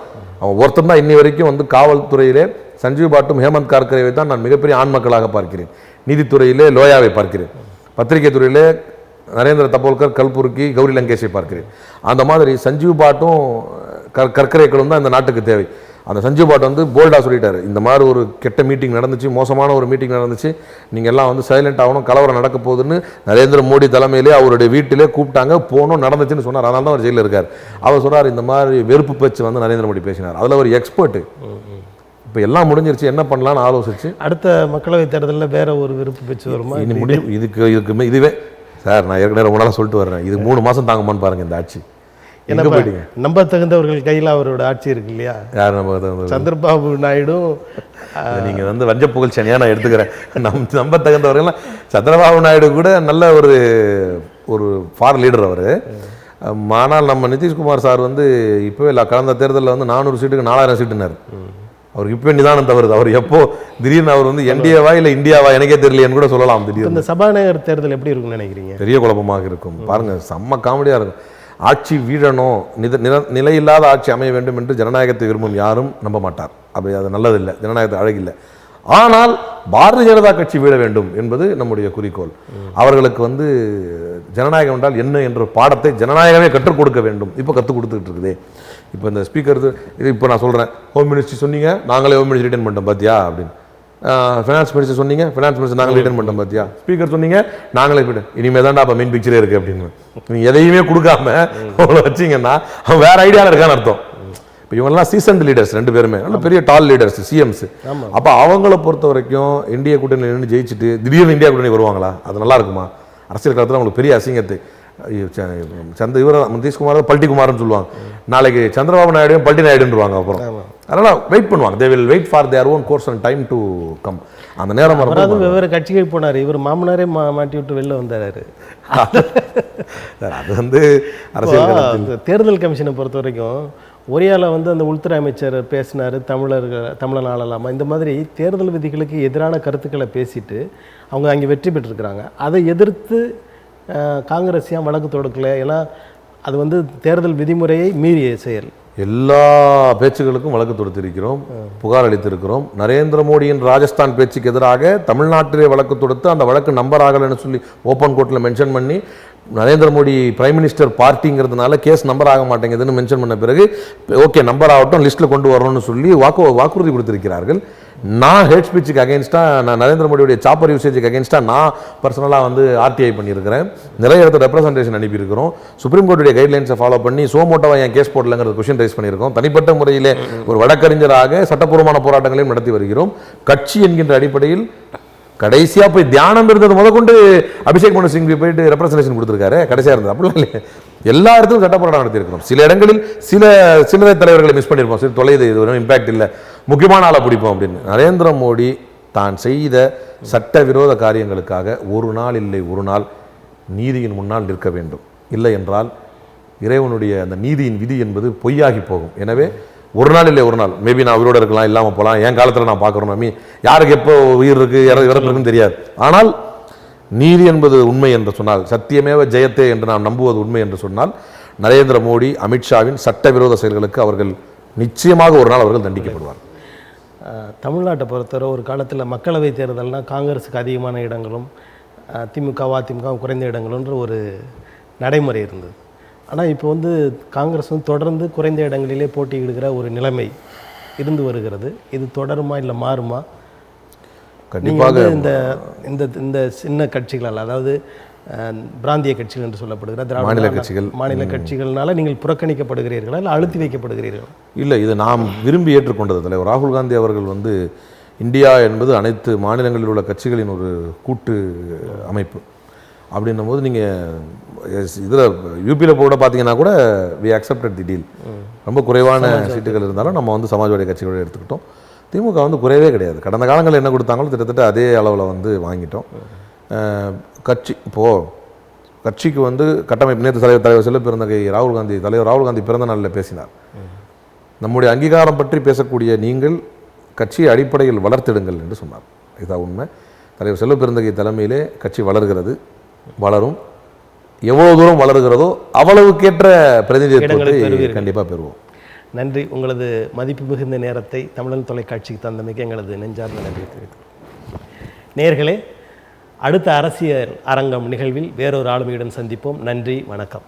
அவன் ஒருத்தன் தான். இன்னி வரைக்கும் வந்து காவல்துறையிலே சஞ்சீவ் பாட்டும் ஹேமந்த் கார்கரேவை தான் நான் மிகப்பெரிய ஆண்மக்களாக பார்க்கிறேன். நீதித்துறையிலே லோயாவை பார்க்கிறேன். பத்திரிகை துறையிலே நரேந்திர தபோல்கர், கல்புர்கி, கௌரி லங்கேஷை பார்க்கிறேன். அந்த மாதிரி சஞ்சீவ் பாட்டும் கர்கரேக்களும் தான் இந்த நாட்டுக்கு தேவை. அந்த சஞ்சீவ் பாட் வந்து போல்டாக சொல்லிட்டாரு, இந்த மாதிரி ஒரு கெட்ட மீட்டிங் நடந்துச்சு, மோசமான ஒரு மீட்டிங் நடந்துச்சு, நீங்கள் எல்லாம் வந்து சைலண்ட் ஆகணும், கலவரம் நடக்க போகுதுன்னு நரேந்திர மோடி தலைமையிலே அவருடைய வீட்டிலே கூப்பிட்டாங்க, போகணும், நடந்துச்சுன்னு சொன்னார். அதனால தான் அவர் ஜெயிலில் இருக்கார். அவர் சொல்கிறார், இந்த மாதிரி வெறுப்பு பேச்சு வந்து நரேந்திர மோடி பேசினார், அதில் ஒரு எக்ஸ்பர்ட்டு. இப்போ எல்லாம் முடிஞ்சிருச்சு, என்ன பண்ணலான்னு ஆலோசிச்சு அடுத்த மக்களவைத் தேர்தலில் வேற ஒரு விருப்பு பேச்சு வருமா? இனி முடியும். இதுக்கு இதுவே சார், நான் ஏற்கனவே ரொம்ப நாளாக சொல்லிட்டு வர்றேன், இது 3 மாதம் தாங்கம்மான்னு பாருங்கள் இந்த ஆட்சி. என்ன போயிட்டீங்க? நம்ப தகுந்தவர்கள் கையில் அவரோட ஆட்சி இருக்கு இல்லையா? யார் நம்ப தகுந்தவர்? சந்திரபாபு நாயுடும். நீங்கள் வந்து வஞ்ச புகழ்ச்சியாக நான் எடுத்துக்கிறேன். நம்ப தகுந்தவர்கள்லாம் சந்திரபாபு நாயுடு கூட நல்ல ஒரு ஃபார் லீடர் அவர். ஆனால் நம்ம நிதிஷ்குமார் சார் வந்து இப்போவே இல்லை, கடந்த தேர்தலில் வந்து 400 சீட்டுக்கு 4000 சீட்டுனார். அவருக்கு இப்போ நிதானம் தவறுது. அவர் எப்போ திடீர்னு அவர் வந்து என்டிஏவா இல்லை இந்தியாவா எனக்கே தெரியலையேன்னு கூட சொல்லலாம். திடீர்னு இந்த சபாநாயகர் தேர்தல் எப்படி இருக்குன்னு நினைக்கிறீங்க? பெரிய குழப்பமாக இருக்கும். பாருங்க, செம்ம காமெடியாக இருக்கும். ஆட்சி வீழணும், நிலையில்லாத ஆட்சி அமைய வேண்டும் என்று ஜனநாயகத்தை விரும்பும் யாரும் நம்ப மாட்டார். அப்படி அது நல்லதில்லை, ஜனநாயகத்தை அழகில்லை. ஆனால் பாரதிய ஜனதா கட்சி வீழ வேண்டும் என்பது நம்முடைய குறிக்கோள். அவர்களுக்கு வந்து ஜனநாயகம் என்றால் என்ன என்ற பாடத்தை ஜனநாயகமே கற்றுக் கொடுக்க வேண்டும். இப்போ கற்றுக் கொடுத்துக்கிட்டு இருக்குதே. இப்போ இந்த ஸ்பீக்கர் இது இப்போ நான் சொல்கிறேன், ஹோம் மினிஸ்டர் சொன்னீங்க, நாங்களே ஹோம் மினிஸ்டர் ரிட்டர்ன் பண்ணிட்டோம் பார்த்தியா அப்படின்னு. ஃபினான்ஸ் மினிஸ்டர் சொன்னீங்க, ஃபினான்ஸ் மினிஸ்டர் நாங்களே ரிட்டர்ன் பண்ணிட்டோம் பார்த்தியா. ஸ்பீக்கர் சொன்னீங்க, நாங்களே இனிமேல் தான்டா அப்போ மெயின் பிக்சரே இருக்குது அப்படின்னு. நீங்கள் எதையுமே கொடுக்காம அவங்கள வச்சிங்கன்னா அவன் வேறு ஐடியாவில் இருக்கான்னு அர்த்தம். இப்போ இவங்கெல்லாம் சீசன்ட் லீடர்ஸ், 2 பேருமே நல்ல பெரிய டால் லீடர்ஸ், சிஎம்ஸ். அப்போ அவங்கள பொறுத்த வரைக்கும் இந்திய கூட்டணியில் நின்று ஜெயிச்சுட்டு திடீர்னு இந்தியா கூட்டணி வருவாங்களா? அது நல்லா இருக்குமா? அரசியல் காலத்தில் அவங்களுக்கு பெரிய அசிங்கத்தை. நிதிஷ்குமார் பல்டிகுமார்னு சொல்லுவாங்க, நாளைக்கு சந்திரபாபு நாயுடையும் பல்டி நாயுடுன்றுவாங்க. அப்புறம் அதனால வெயிட் பண்ணுவாங்க. They will wait for their own course and time to come. அந்த நேரம் வெவ்வேறு கட்சிகள் போனார். இவர் மாமனாரே மாட்டி விட்டு வெளில வந்தாரு. அது வந்து அரசியல் தேர்தல் கமிஷனை பொறுத்த வரைக்கும் ஒரியால வந்து அந்த உள்துறை அமைச்சர் பேசினார், தமிழன் ஆளலாமா, இந்த மாதிரி தேர்தல் விதிகளுக்கு எதிரான கருத்துக்களை பேசிட்டு அவங்க அங்கே வெற்றி பெற்றிருக்கிறாங்க. அதை எதிர்த்து காங்கிரஸ் ஏன் வழக்கு தொடுக்கல? ஏன்னா அது வந்து தேர்தல் விதிமுறையை மீறிய செயல். எல்லா பேச்சுகளுக்கும் வழக்கு தொடுத்திருக்கிறோம், புகார் அளித்திருக்கிறோம். நரேந்திர மோடியின் ராஜஸ்தான் பேச்சுக்கு எதிராக தமிழ்நாட்டிலே வழக்கு தொடுத்து அந்த வழக்கு நம்பர் ஆகலைன்னு சொல்லி ஓப்பன் கோர்ட்டில் மென்ஷன் பண்ணி, நரேந்திர மோடி பிரைம் மினிஸ்டர் பார்ட்டிங்கிறதுனால கேஸ் நம்பர் ஆக மாட்டேங்குதுன்னு மென்ஷன் பண்ண பிறகு ஓகே நம்பர் ஆகட்டும், லிஸ்ட்டில் கொண்டு வரணும்னு சொல்லி வாக்குறுதி கொடுத்திருக்கிறார்கள். நான் ஹேட் ஸ்பீச்சுக்கு அகேன்ஸ்டாக, நான் நரேந்திர மோடியுடைய சாப்பர் யூசேஜுக்கு அகேன்ஸ்டாக நான் பர்சனலாக வந்து ஆர்டிஐ பண்ணியிருக்கிறேன். நிறைய இடத்துல ரெப்ரசன்டேஷன் அனுப்பியிருக்கிறோம். சுப்ரீம் கோர்ட்டுடைய கைட்லைன்ஸை ஃபாலோ பண்ணி சோமோட்டோவாக என் கேஸ் போடலங்கிறது கொஸ்டின் ரைஸ் பண்ணியிருக்கோம். தனிப்பட்ட முறையில் ஒரு வழக்கறிஞராக சட்டப்பூர்வமான போராட்டங்களையும் நடத்தி வருகிறோம். கட்சி என்கின்ற அடிப்படையில் கடைசியாக போய் தியானம் இருந்தது முதற்கொண்டு அபிஷேக் மனு சிங் போயிட்டு ரெப்ரசன்டேஷன் கொடுத்துருக்காரு. கடைசியாக இருந்தது அப்படிலாம் இல்லை. எல்லா இடத்துக்கும் சட்ட போராட்டம் நடத்தியிருக்கிறோம். சில இடங்களில் சில தலைவர்களை மிஸ் பண்ணியிருப்போம். சரி தொலைது, இது ஒரு இம்பாக்ட் இல்லை, முக்கியமான ஆளை பிடிப்போம் அப்படின்னு. நரேந்திர மோடி தான் செய்த சட்டவிரோத காரியங்களுக்காக ஒரு நாள் இல்லை ஒரு நாள் நீதியின் முன்னால் நிற்க வேண்டும். இல்லை என்றால் இறைவனுடைய அந்த நீதியின் விதி என்பது பொய்யாகி போகும். எனவே ஒரு நாள் இல்லை ஒரு நாள் மேபி நான் உயிரோடு இருக்கலாம், இல்லாமல் போகலாம். என் காலத்தில் நான் பார்க்குறோம், மீ யாருக்கு எப்போ உயிர் இருக்குது இறப்புன்னு தெரியாது. ஆனால் நீதி என்பது உண்மை என்று சொன்னால், சத்தியமேவ ஜெயத்தே என்று நாம் நம்புவது உண்மை என்று சொன்னால், நரேந்திர மோடி அமித்ஷாவின் சட்டவிரோத செயல்களுக்கு அவர்கள் நிச்சயமாக ஒரு நாள் அவர்கள் தண்டிக்கப்படுவார். தமிழ்நாட்டை பொறுத்தவரை ஒரு காலத்தில் மக்களவை தேர்தல்னால் காங்கிரஸுக்கு அதிகமான இடங்களும் திமுகவும் அதிமுகவும் குறைந்த இடங்கள்ன்ற ஒரு நடைமுறை இருந்தது. ஆனால் இப்போ வந்து காங்கிரஸ் வந்து தொடர்ந்து குறைந்த இடங்களிலே போட்டியிடுகிற ஒரு நிலைமை இருந்து வருகிறது. இது தொடருமா இல்லை மாறுமா? கண்டிப்பாக இந்த இந்த இந்த சின்ன கட்சிகளால், அதாவது பிராந்திய கட்சிகள் என்று சொல்லப்படுகிற மாநில கட்சிகள்னால நீங்கள் புறக்கணிக்கப்படுகிறீர்களா இல்லை அழுத்தி வைக்கப்படுகிறீர்களா? இல்லை, இது நாம் விரும்பி ஏற்றுக்கொண்டது. தலைவர் ராகுல் காந்தி அவர்கள் வந்து இந்தியா என்பது அனைத்து மாநிலங்களில் உள்ள கட்சிகளின் ஒரு கூட்டு அமைப்பு. அப்படின்னும் போது நீங்கள் இதில் யூபியில் கூட பார்த்தீங்கன்னா கூட வி அக்செப்டட் தி டீல். ரொம்ப குறைவான சீட்டுகள் இருந்தாலும் நம்ம வந்து சமாஜ்வாடி கட்சிகளோட எடுத்துக்கிட்டோம். திமுக வந்து குறையவே கிடையாது. கடந்த காலங்களில் என்ன கொடுத்தாங்களோ கிட்டத்தட்ட அதே அளவில் வந்து வாங்கிட்டோம். கட்சி இப்போது கட்சிக்கு வந்து கட்டமைப்பு நேற்று தலைவர் செல்வப்பெருந்தகை தலைவர் ராகுல் காந்தி பிறந்த நாளில் பேசினார். நம்முடைய அங்கீகாரம் பற்றி பேசக்கூடிய நீங்கள் கட்சியை அடிப்படையில் வளர்த்திடுங்கள் என்று சொன்னார். இதுதான் உண்மை. தலைவர் செல்வப்பெருந்தகை தலைமையிலே கட்சி வளர்கிறது, வளரும். எவ்வளவு தூரம் வளர்கிறதோ அவ்வளவுக்கேற்ற பிரதிநிதித்துவத்தை கண்டிப்பாக பெறுவோம். நன்றி. உங்களது மதிப்பு மிகுந்த நேரத்தை தமிழன் தொலைக்காட்சிக்கு தந்தமைக்கு எங்களது நெஞ்சார்ந்த நன்றி தெரிவித்துள்ளோம். நேயர்களே, அடுத்த அரசியல் அரங்கம் நிகழ்வில் வேறொரு ஆளுமையுடன் சந்திப்போம். நன்றி, வணக்கம்.